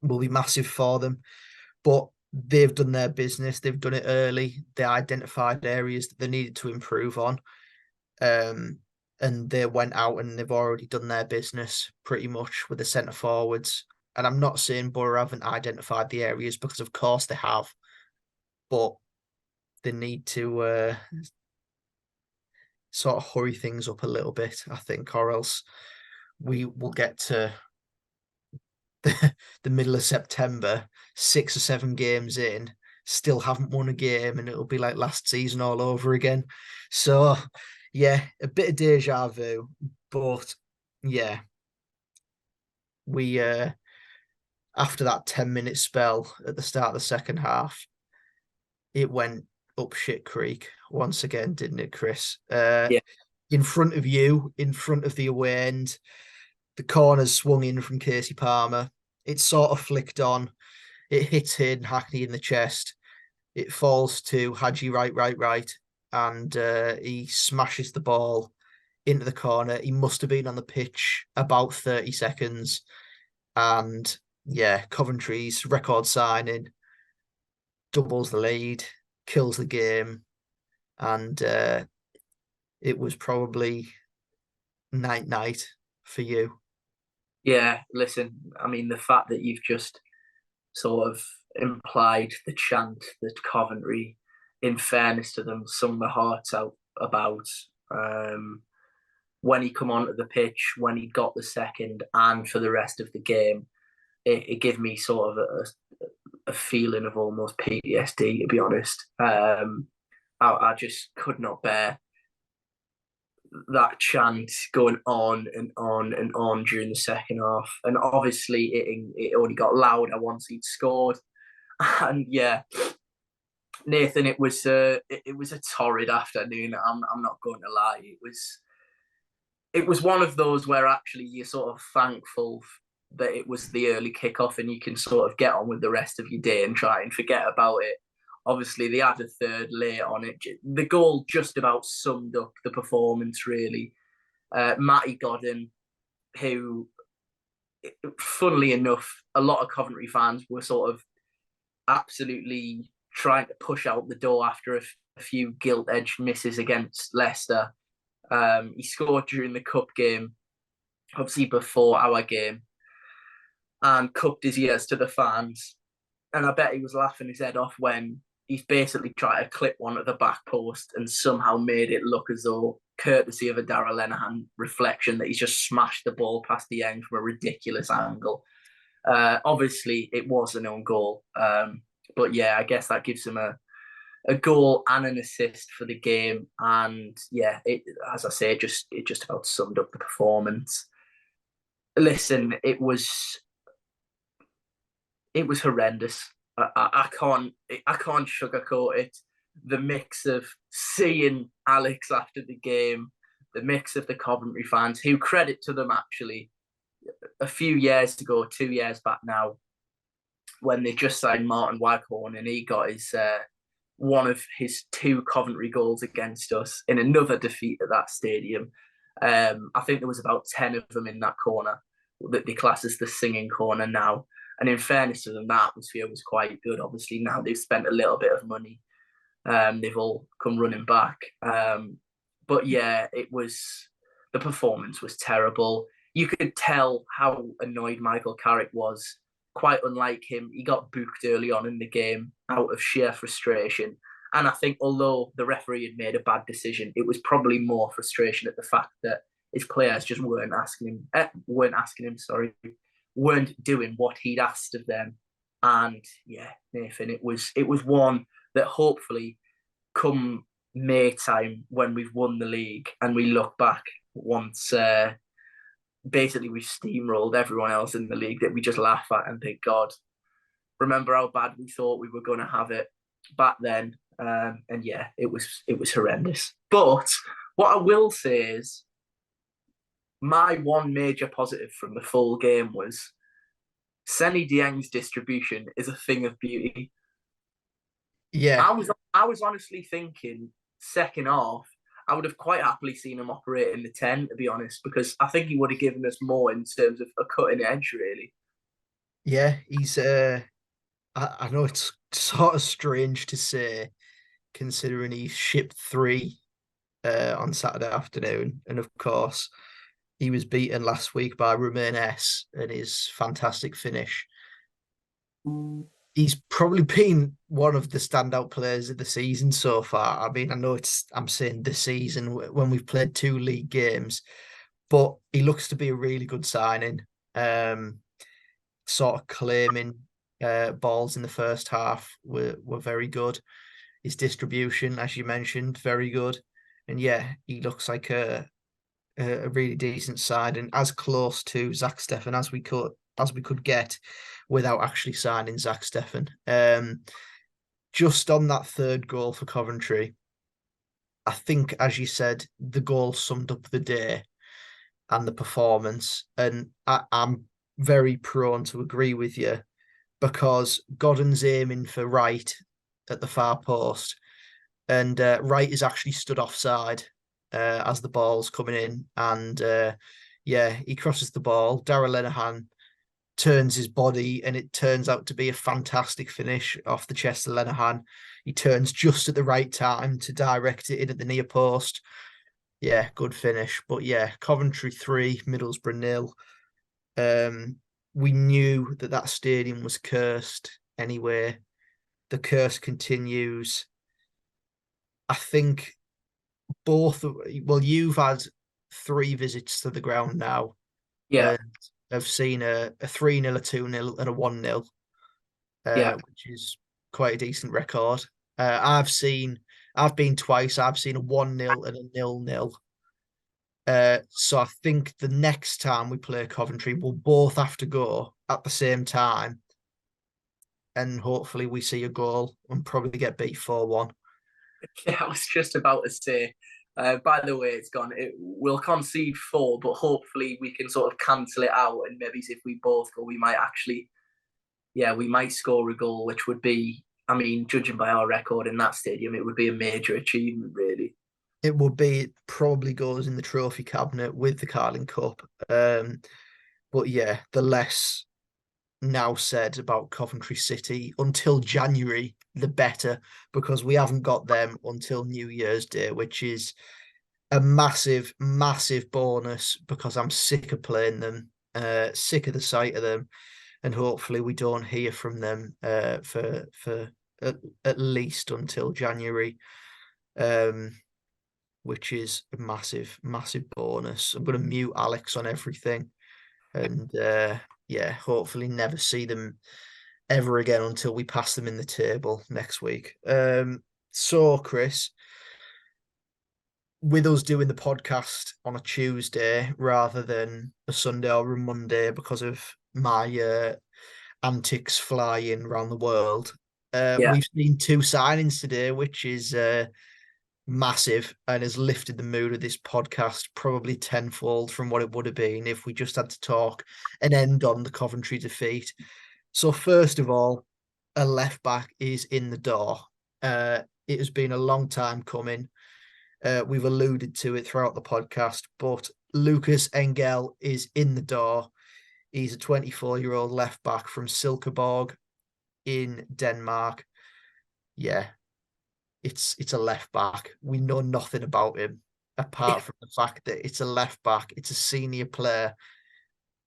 Speaker 2: will be massive for them. But they've done their business. They've done it early. They identified areas that they needed to improve on. And they went out and they've already done their business pretty much with the centre forwards. And I'm not saying Boro haven't identified the areas, because of course they have, but they need to sort of hurry things up a little bit, I think, or else we will get to the middle of September, 6 or 7 games in, still haven't won a game, and it'll be like last season all over again. So, yeah, a bit of deja vu, but yeah, we after that 10-minute spell at the start of the second half, it went up shit creek once again, didn't it, Chris?
Speaker 1: Yeah.
Speaker 2: In front of you, in front of the away end, the corners swung in from Casey Palmer. It sort of flicked on. It hits Hayden Hackney in the chest. It falls to Hadji right. And he smashes the ball into the corner. He must have been on the pitch about 30 seconds. And yeah, Coventry's record signing doubles the lead, kills the game. And it was probably night for you.
Speaker 1: Yeah, listen, I mean, the fact that you've just sort of implied the chant that Coventry, in fairness to them, sung their hearts out about when he come onto the pitch, when he got the second, and for the rest of the game, it gave me sort of a feeling of almost PTSD, to be honest. I just could not bear that chant going on and on and on during the second half. And obviously it only got louder once he'd scored. And yeah, Nathan, it was a torrid afternoon. I'm not going to lie. It was one of those where actually you're sort of thankful that it was the early kickoff and you can sort of get on with the rest of your day and try and forget about it. Obviously, they had a third late on it. The goal just about summed up the performance, really. Matty Godden, who, funnily enough, a lot of Coventry fans were sort of absolutely trying to push out the door after a few gilt-edged misses against Leicester. He scored during the cup game, obviously before our game, and cupped his ears to the fans. And I bet he was laughing his head off when he's basically tried to clip one at the back post and somehow made it look as though, courtesy of a Darragh Lenihan reflection, that he's just smashed the ball past the end from a ridiculous angle. Obviously, it was an own goal. But yeah, I guess that gives him a goal and an assist for the game. And yeah, as I say, it just about summed up the performance. Listen, it was horrendous. I can't sugarcoat it. The mix of seeing Alex after the game, the mix of the Coventry fans, who, credit to them, actually, a few years ago, 2 years back now, when they just signed Martin Waghorn and he got his one of his 2 Coventry goals against us in another defeat at that stadium. I think there was about 10 of them in that corner that they class as the singing corner now. And in fairness to them, the atmosphere was quite good. Obviously, now they've spent a little bit of money. They've all come running back. But yeah, the performance was terrible. You could tell how annoyed Michael Carrick was. Quite unlike him, he got booked early on in the game out of sheer frustration. And I think although the referee had made a bad decision, it was probably more frustration at the fact that his players just weren't doing what he'd asked of them. And yeah, Nathan, it was one that hopefully come May time, when we've won the league and we look back once basically we've steamrolled everyone else in the league, that we just laugh at and think, God, remember how bad we thought we were going to have it back then. And yeah, it was horrendous. But what I will say is, my one major positive from the full game was Senny Dieng's distribution is a thing of beauty.
Speaker 2: Yeah,
Speaker 1: I was honestly thinking second half, I would have quite happily seen him operate in the 10, to be honest, because I think he would have given us more in terms of a cutting edge, really.
Speaker 2: yeah, he's I know it's sort of strange to say considering he shipped three on Saturday afternoon, and of course he was beaten last week by Romain S and his fantastic finish. He's probably been one of the standout players of the season so far. I mean, I know I'm saying this season when we've played two league games, but he looks to be a really good signing. Um, Sort of claiming balls in the first half were very good. His distribution, as you mentioned, very good. And yeah, he looks like a really decent side and as close to Zach Steffen as we could get without actually signing Zach Steffen. Just on that third goal for Coventry, I think, as you said, the goal summed up the day and the performance. And I'm very prone to agree with you because Godden's aiming for Wright at the far post, and Wright is actually stood offside as the ball's coming in, and yeah, he crosses the ball. Darragh Lenihan turns his body, and it turns out to be a fantastic finish off the chest of Lenihan. He turns just at the right time to direct it in at the near post. Yeah, good finish. But yeah, Coventry 3, Middlesbrough 0. We knew that stadium was cursed anyway. The curse continues. I think you've had three visits to the ground now
Speaker 1: Yeah,
Speaker 2: and have seen a 3-0, a 2-0, and a 1-0,
Speaker 1: yeah.
Speaker 2: which is quite a decent record. I've been twice, I've seen a 1-0 and a 0-0. So I think the next time we play Coventry, we'll both have to go at the same time, and hopefully we see a goal and probably get beat 4-1.
Speaker 1: Yeah, I was just about to say, by the way, it's gone. We'll concede four, but hopefully we can sort of cancel it out. And maybe if we both go, we might actually, yeah, we might score a goal, which would be, I mean, judging by our record in that stadium, it would be a major achievement, really.
Speaker 2: It probably goes in the trophy cabinet with the Carling Cup. But yeah, the less now said about Coventry City until January, the better, because we haven't got them until New Year's Day, which is a massive, massive bonus because I'm sick of playing them, sick of the sight of them, and hopefully we don't hear from them for at least until January, which is a massive, massive bonus. I'm going to mute Alex on everything, and yeah, hopefully never see them ever again until we pass them in the table next week. So, Chris, with us doing the podcast on a Tuesday rather than a Sunday or a Monday because of my antics flying around the world,
Speaker 1: Yeah,
Speaker 2: we've seen two signings today, which is massive and has lifted the mood of this podcast probably tenfold from what it would have been if we just had to talk and end on the Coventry defeat. So first of all, a left back is in the door. It has been a long time coming. We've alluded to it throughout the podcast, but Lukas Engel is in the door. He's a 24-year-old left back from Silkeborg in Denmark. Yeah, it's a left back. We know nothing about him apart from the fact that it's a left back. It's a senior player,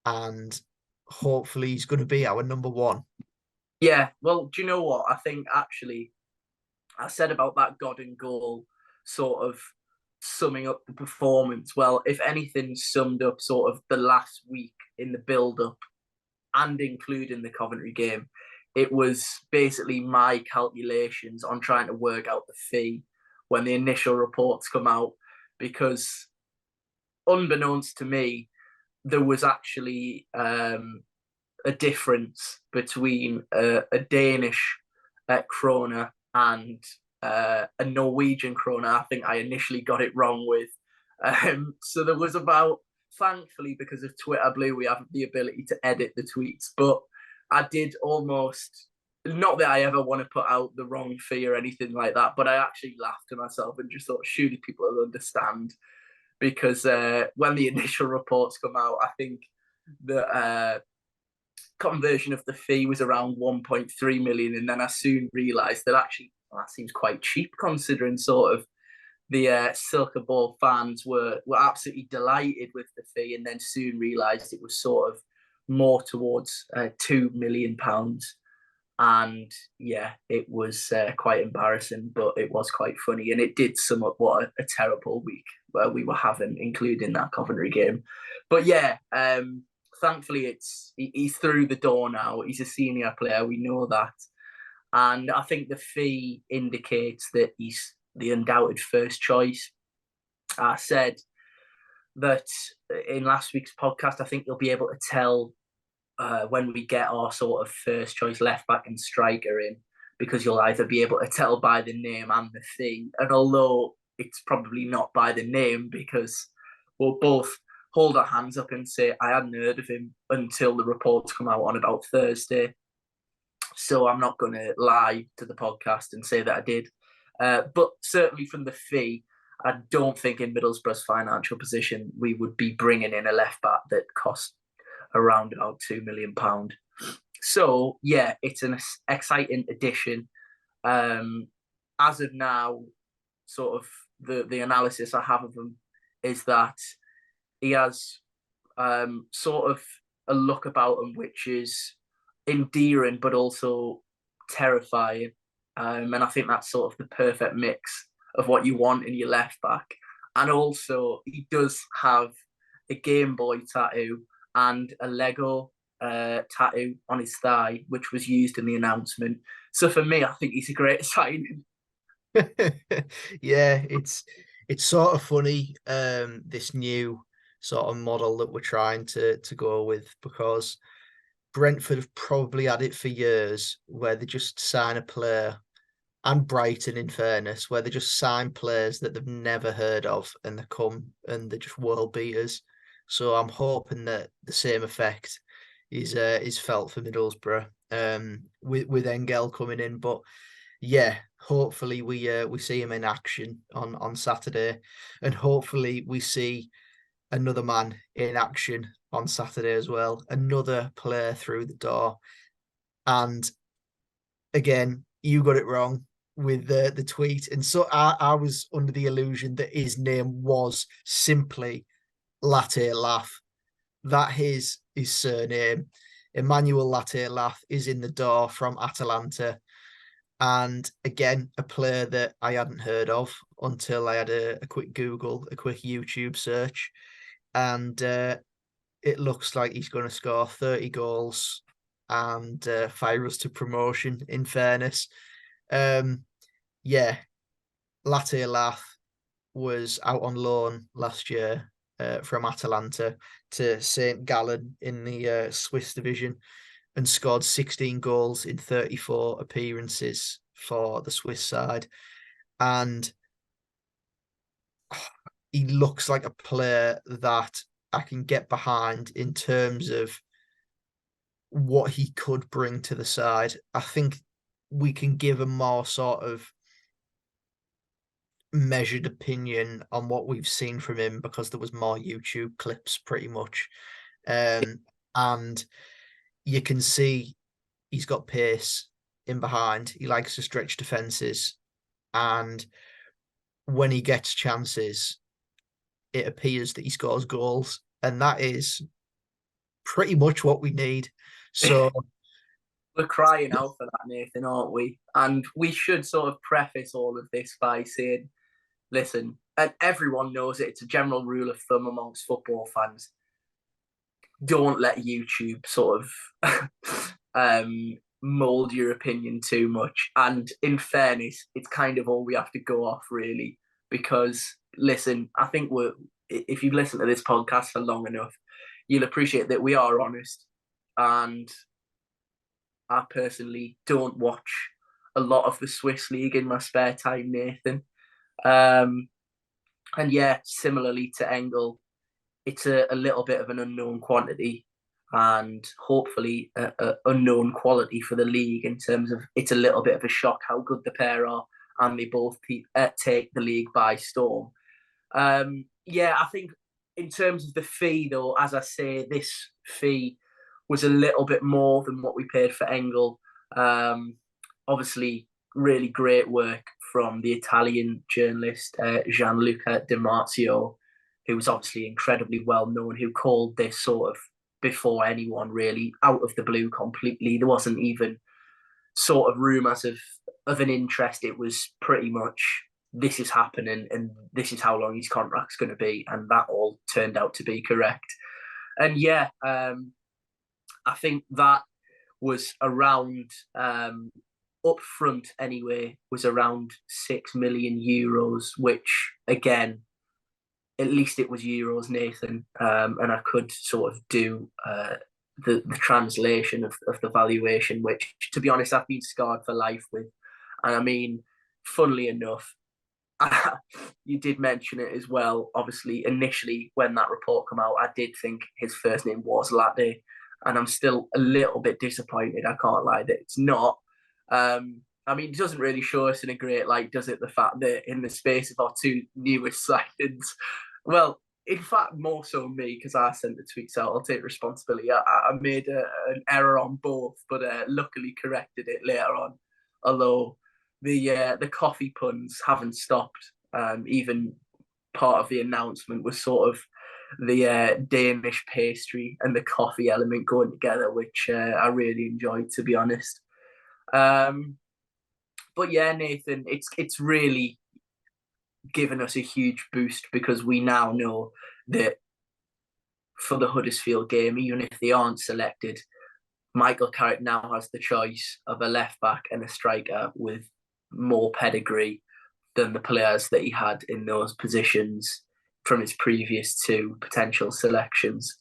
Speaker 2: and hopefully he's going to be our number one.
Speaker 1: yeah. Well, do you know what? I think actually, I said about that Godden goal, sort of summing up the performance. Well, if anything, summed up sort of the last week in the build-up and including the Coventry game. It was basically my calculations on trying to work out the fee when the initial reports come out, because unbeknownst to me, there was actually a difference between a Danish krona and a Norwegian krona. I think I initially got it wrong with. So there was about thankfully, because of Twitter Blue, we have the ability to edit the tweets. But I did almost, not that I ever want to put out the wrong fee or anything like that, but I actually laughed to myself and just thought, surely people will understand. Because when the initial reports come out, I think the conversion of the fee was around 1.3 million. And then I soon realised that actually that seems quite cheap considering sort of the Soccer Ball fans were absolutely delighted with the fee, and then soon realised it was sort of more towards £2 million. And yeah, it was quite embarrassing, but it was quite funny, and it did sum up what a terrible week where we were having, including that Coventry game. But yeah, thankfully he's through the door now. He's a senior player, we know that, and I think the fee indicates that he's the undoubted first choice. I said that in last week's podcast, I think you'll be able to tell when we get our sort of first choice left back and striker in, because you'll either be able to tell by the name and the fee. And although it's probably not by the name, because we'll both hold our hands up and say, I hadn't heard of him until the reports come out on about Thursday. So I'm not going to lie to the podcast and say that I did. But certainly from the fee, I don't think in Middlesbrough's financial position we would be bringing in a left back that costs around about £2 million. So yeah, it's an exciting addition. As of now, sort of the analysis I have of him is that he has sort of a look about him which is endearing but also terrifying. And I think that's sort of the perfect mix of what you want in your left back. And also, he does have a Game Boy tattoo and a Lego tattoo on his thigh, which was used in the announcement. So for me, I think he's a great signing.
Speaker 2: Yeah, it's sort of funny, this new sort of model that we're trying to go with, because Brentford have probably had it for years where they just sign a player, and Brighton in fairness, where they just sign players that they've never heard of and they come and they're just world beaters. So I'm hoping that the same effect is felt for Middlesbrough, with Engel coming in. But yeah, hopefully we see him in action on Saturday, and hopefully we see another man in action on Saturday as well, another player through the door. And again, you got it wrong with the tweet, and so I was under the illusion that his name was simply Latte Lath. That is his surname. Emmanuel Latte Lath is in the door from Atalanta, and again, a player that I hadn't heard of until I had a quick Google, a quick YouTube search, and it looks like he's going to score 30 goals and fire us to promotion, in fairness. Yeah, Latte Lath was out on loan last year from Atalanta to St. Gallen in the Swiss division, and scored 16 goals in 34 appearances for the Swiss side. And he looks like a player that I can get behind in terms of what he could bring to the side. I think we can give a more sort of measured opinion on what we've seen from him because there was more YouTube clips pretty much. And you can see he's got pace in behind. He likes to stretch defenses, and when he gets chances, it appears that he scores goals, and that is pretty much what we need. So
Speaker 1: we're crying out for that, Nathan, aren't we? And we should sort of preface all of this by saying, listen, and everyone knows it, it's a general rule of thumb amongst football fans. Don't let YouTube sort of mold your opinion too much. And in fairness, it's kind of all we have to go off, really. Because, listen, I think if you've listened to this podcast for long enough, you'll appreciate that we are honest. And I personally don't watch a lot of the Swiss League in my spare time, Nathan. And yeah, similarly to Engel, it's a little bit of an unknown quantity and hopefully a unknown quality for the league in terms of it's a little bit of a shock how good the pair are and they both take the league by storm. Yeah, I think in terms of the fee, though, as I say, this fee was a little bit more than what we paid for Engel. Obviously, really great work from the Italian journalist Gianluca Di Marzio, who was obviously incredibly well known, who called this sort of before anyone really, out of the blue completely. There wasn't even sort of rumours of an interest. It was pretty much this is happening and this is how long his contract's going to be, and that all turned out to be correct. And yeah, I think that was around up front anyway, was around €6 million, which again, at least it was euros, Nathan, and I could sort of do the translation of the valuation, which, to be honest, I've been scarred for life with. And I mean, funnily enough, you did mention it as well. Obviously, initially when that report came out, I did think his first name was Latte, and I'm still a little bit disappointed. I can't lie that it's not. I mean, it doesn't really show us in a great light, does it? The fact that in the space of our two newest seconds, well, in fact, more so me because I sent the tweets out. I'll take responsibility. I made an error on both, but luckily corrected it later on. Although the coffee puns haven't stopped. Even part of the announcement was sort of the Danish pastry and the coffee element going together, which I really enjoyed, to be honest. But yeah, Nathan, it's really given us a huge boost because we now know that for the Huddersfield game, even if they aren't selected, Michael Carrick now has the choice of a left back and a striker with more pedigree than the players that he had in those positions from his previous two potential selections.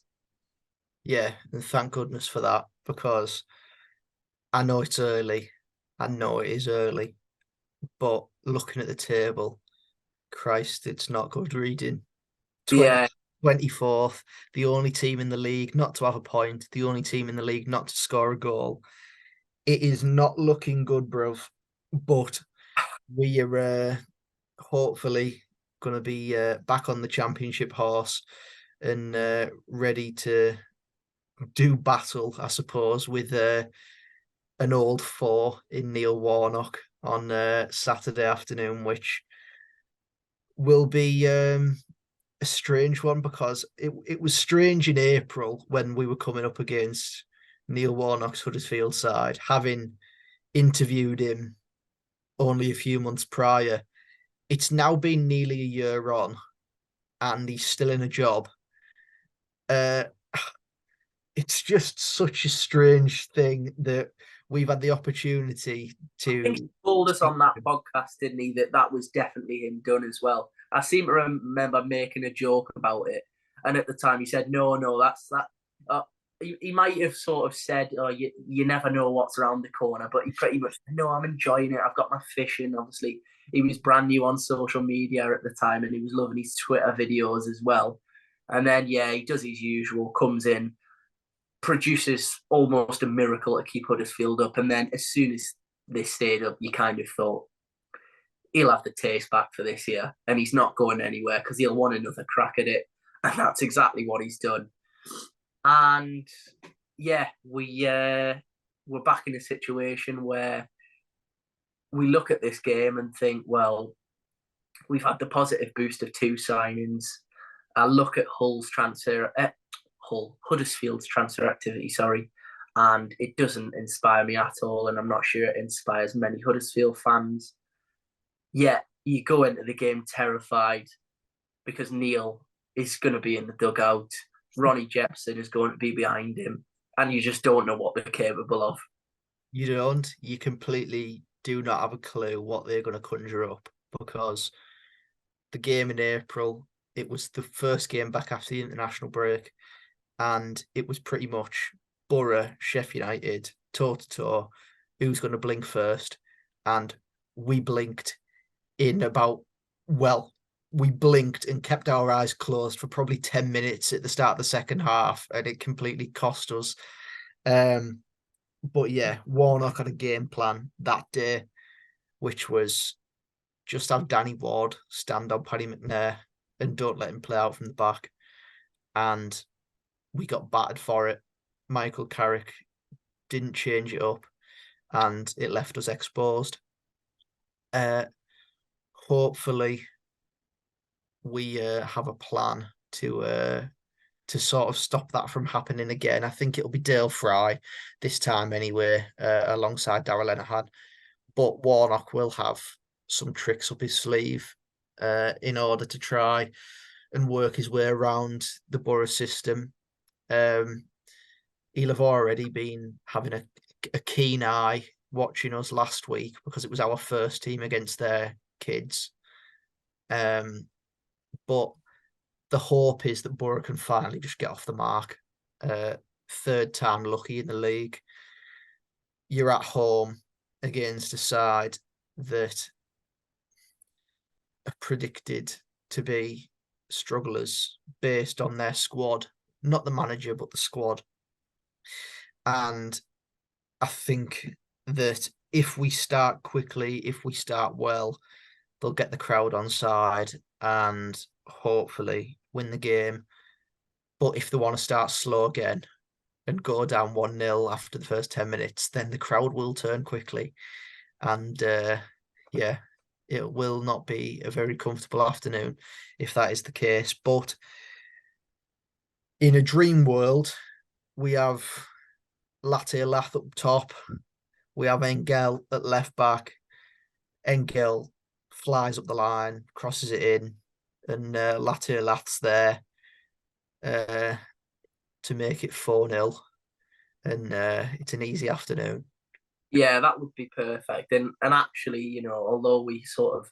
Speaker 2: Yeah, and thank goodness for that, because I know it's early. I know it is early, but looking at the table, Christ, it's not good reading. 24th, the only team in the league not to have a point, the only team in the league not to score a goal. It is not looking good, bruv. But we are hopefully going to be back on the championship horse and ready to do battle, I suppose, with an old foe in Neil Warnock on Saturday afternoon, which will be a strange one because it was strange in April when we were coming up against Neil Warnock's Huddersfield side, having interviewed him only a few months prior. It's now been nearly a year on and he's still in a job. It's just such a strange thing that we've had the opportunity to.
Speaker 1: I think he told us on that podcast, didn't he, that was definitely him done as well. I seem to remember making a joke about it, and at the time he said, "No, that's that." He might have sort of said, "Oh, you never know what's around the corner," but he pretty much said, "No, I'm enjoying it. I've got my fishing." Obviously, he was brand new on social media at the time, and he was loving his Twitter videos as well. And then, yeah, he does his usual, comes in, produces almost a miracle to keep Huddersfield up. And then as soon as they stayed up, you kind of thought, he'll have the taste back for this year and he's not going anywhere because he'll want another crack at it. And that's exactly what he's done. And yeah, we're back in a situation where we look at this game and think, well, we've had the positive boost of two signings. I look at Huddersfield's transfer activity, and it doesn't inspire me at all, and I'm not sure it inspires many Huddersfield fans. Yet you go into the game terrified because Neil is going to be in the dugout, Ronnie Jepson is going to be behind him, and you just don't know what they're capable of.
Speaker 2: You don't. You completely do not have a clue what they're going to conjure up, because the game in April, it was the first game back after the international break, and it was pretty much Boro, Sheffield United, toe-to-toe, who's going to blink first. And we blinked in about, we blinked and kept our eyes closed for probably 10 minutes at the start of the second half, and it completely cost us. But yeah, Warnock had a game plan that day, which was just have Danny Ward stand on Paddy McNair and don't let him play out from the back. And we got battered for it. Michael Carrick didn't change it up, and it left us exposed. Hopefully, we have a plan to sort of stop that from happening again. I think it'll be Dale Fry this time anyway, alongside Darrell Lenihan. But Warnock will have some tricks up his sleeve in order to try and work his way around the Boro system. He'll have already been having a keen eye watching us last week because it was our first team against their kids. But the hope is that Boro can finally just get off the mark. Third time lucky in the league. You're at home against a side that are predicted to be strugglers based on their squad, not the manager, but the squad. And I think that if we start quickly, if we start well, they'll get the crowd on side and hopefully win the game. But if they want to start slow again and go down 1-0 after the first 10 minutes, then the crowd will turn quickly. And yeah, it will not be a very comfortable afternoon if that is the case. But in a dream world, we have Latte Lath up top. We have Engel at left back. Engel flies up the line, crosses it in, and Latte Lath's there to make it 4-0. And it's an easy afternoon.
Speaker 1: Yeah, that would be perfect. And actually, you know, although we sort of,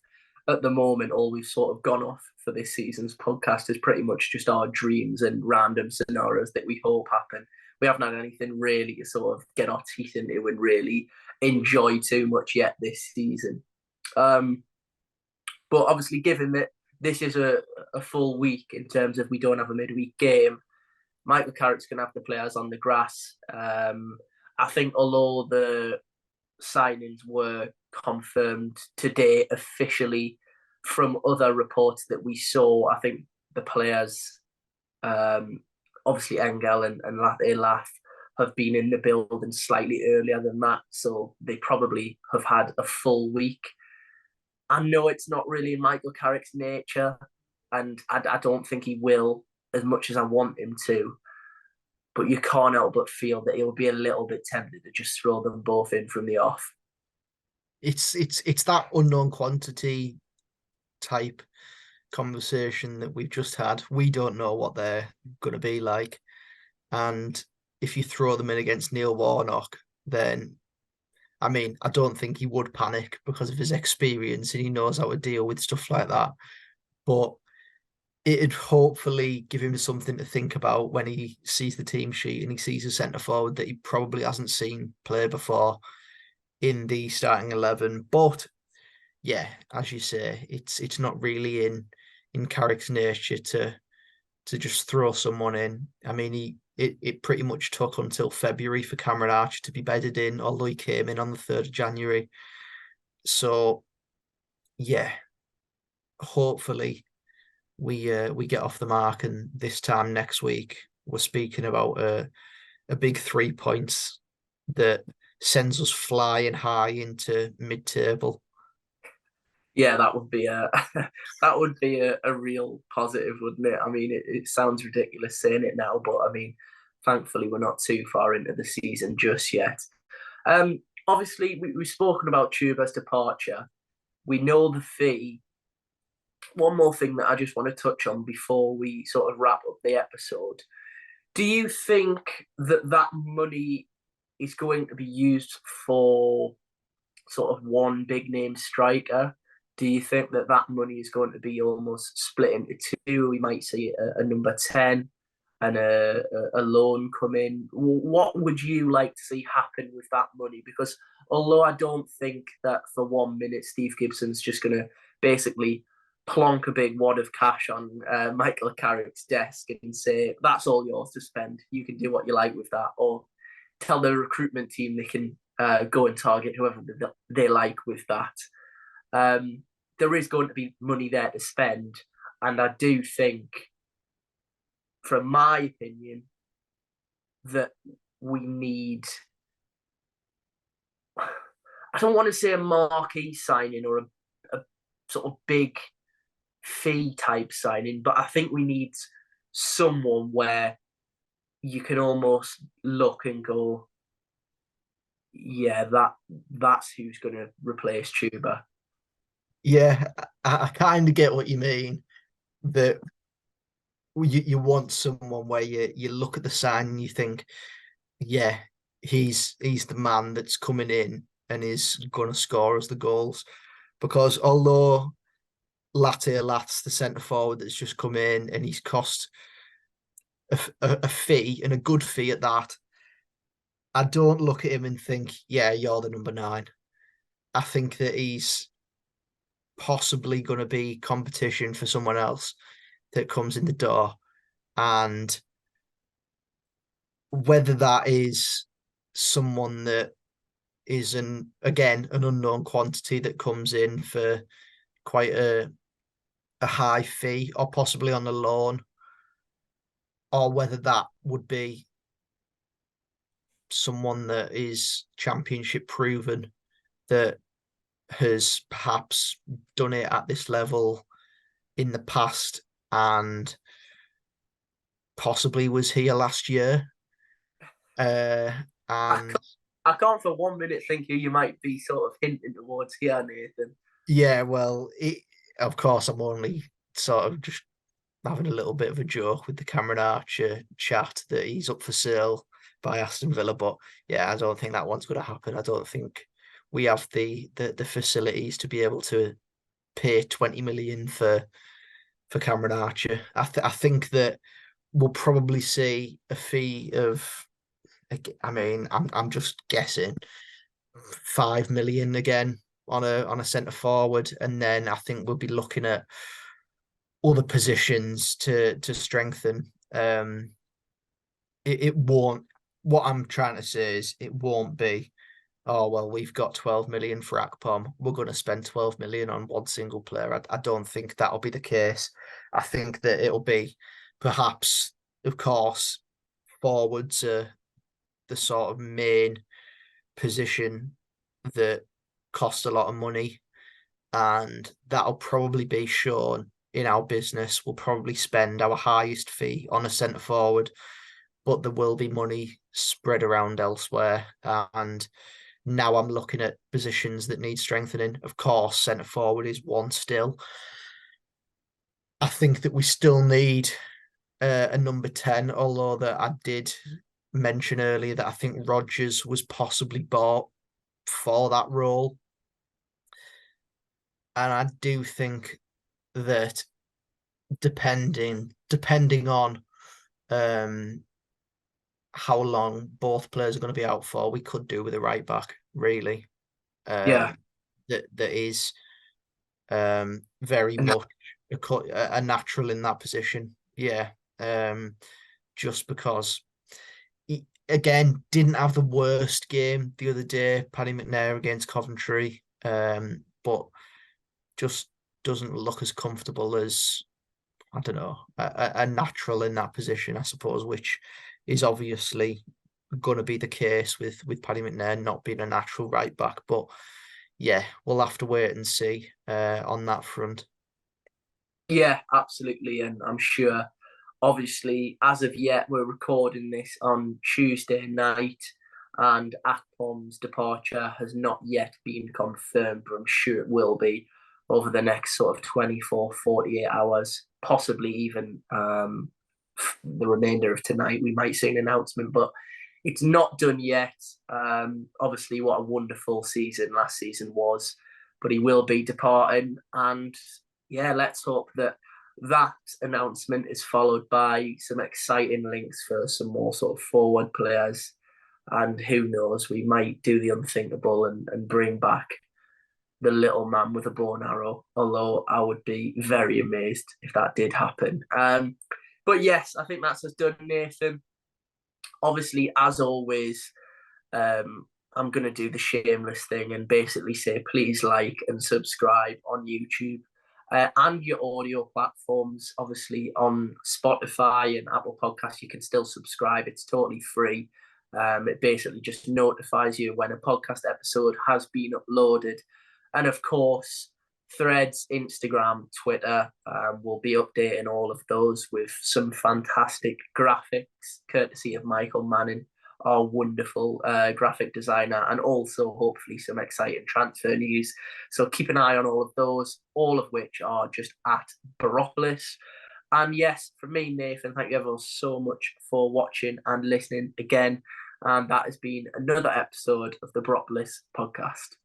Speaker 1: at the moment, all we've sort of gone off for this season's podcast is pretty much just our dreams and random scenarios that we hope happen. We haven't had anything really to sort of get our teeth into and really enjoy too much yet this season. But obviously, given that this is a full week in terms of we don't have a midweek game, Michael Carrick's going to have the players on the grass. I think although the signings were confirmed today officially from other reports that we saw, I think the players, obviously Engel and Lath, have been in the building slightly earlier than that. So they probably have had a full week. I know it's not really in Michael Carrick's nature, and I don't think he will as much as I want him to. But you can't help but feel that he'll be a little bit tempted to just throw them both in from the off.
Speaker 2: It's that unknown quantity type conversation that we've just had. We don't know what they're going to be like. And if you throw them in against Neil Warnock, then, I mean, I don't think he would panic because of his experience and he knows how to deal with stuff like that. But it'd hopefully give him something to think about when he sees the team sheet and he sees a centre forward that he probably hasn't seen play before in the starting 11. But yeah, as you say, it's not really in Carrick's nature to just throw someone in. I mean, it pretty much took until February for Cameron Archer to be bedded in, although he came in on the 3rd of January. So yeah, hopefully we get off the mark, and this time next week we're speaking about a big 3 points that sends us flying high into mid-table.
Speaker 1: Yeah, that would be a that would be a real positive, wouldn't it? I mean, it sounds ridiculous saying it now, but I mean, thankfully we're not too far into the season just yet. Obviously, we've spoken about Chuba's departure. We know the fee. One more thing that I just want to touch on before we sort of wrap up the episode. Do you think that money is going to be used for sort of one big name striker? Do you think that money is going to be almost split into two? We might see a number 10 and a loan come in. What would you like to see happen with that money? Because although I don't think that for 1 minute Steve Gibson's just going to basically plonk a big wad of cash on Michael Carrick's desk and say, that's all yours to spend. You can do what you like with that. Or tell the recruitment team they can go and target whoever they like with that. There is going to be money there to spend. And I do think, from my opinion, that we need, I don't want to say a marquee signing or a sort of big fee type signing, but I think we need someone where you can almost look and go, yeah, that's who's going to replace Chuba.
Speaker 2: Yeah, I kind of get what you mean. That you want someone where you look at the sign and you think, yeah, he's the man that's coming in and is going to score us the goals. Because although Lath's the centre forward that's just come in and he's cost a fee, and a good fee at that, I don't look at him and think, yeah, you're the number 9. I think that he's possibly going to be competition for someone else that comes in the door. And whether that is someone that is an unknown quantity that comes in for quite a high fee, or possibly on a loan, or whether that would be someone that is championship proven, that has perhaps done it at this level in the past and possibly was here last year. And
Speaker 1: I can't for 1 minute think who you might be sort of hinting towards here, Nathan.
Speaker 2: yeah, well, of course, I'm only sort of just having a little bit of a joke with the Cameron Archer chat that he's up for sale by Aston Villa, but yeah, I don't think that one's going to happen. I don't think we have the facilities to be able to pay 20 million for Cameron Archer. I think that we'll probably see a fee of, I mean, I'm just guessing, 5 million again on a centre forward, and then I think we'll be looking at other positions to strengthen. It won't. What I'm trying to say is, it won't be, oh well, we've got 12 million for Akpom, we're going to spend 12 million on one single player. I don't think that'll be the case. I think that it'll be, perhaps, of course, forwards are the sort of main position that cost a lot of money, and that'll probably be shown in our business. We'll probably spend our highest fee on a centre forward, but there will be money spread around elsewhere. And now I'm looking at positions that need strengthening. Of course, centre forward is one still. I think that we still need a number 10, although that I did mention earlier that I think Rodgers was possibly bought for that role. And I do think that depending on how long both players are going to be out for, we could do with a right back, really.
Speaker 1: Yeah.
Speaker 2: That is very much a natural in that position. Yeah. Just because he, again, didn't have the worst game the other day, Paddy McNair against Coventry, but just doesn't look as comfortable as, I don't know, a natural in that position, I suppose, which is obviously going to be the case with Paddy McNair not being a natural right back. But yeah, we'll have to wait and see on that front.
Speaker 1: Yeah, absolutely. And I'm sure, obviously, as of yet, we're recording this on Tuesday night, and Akpom's departure has not yet been confirmed, but I'm sure it will be over the next sort of 24, 48 hours, possibly even the remainder of tonight. We might see an announcement, but it's not done yet. Obviously, what a wonderful season last season was, but he will be departing. And yeah, let's hope that announcement is followed by some exciting links for some more sort of forward players. And who knows, we might do the unthinkable and bring back the little man with a bow and arrow, although I would be very amazed if that did happen. But yes, I think that's us done, Nathan. Obviously, as always, I'm going to do the shameless thing and basically say please like and subscribe on YouTube and your audio platforms. Obviously, on Spotify and Apple Podcasts, you can still subscribe. It's totally free. It basically just notifies you when a podcast episode has been uploaded. And of course, Threads, Instagram, Twitter, we'll be updating all of those with some fantastic graphics, courtesy of Michael Manning, our wonderful graphic designer, and also hopefully some exciting transfer news. So keep an eye on all of those, all of which are just at Boropolis. And yes, from me, Nathan, thank you everyone so much for watching and listening again. And that has been another episode of the Boropolis podcast.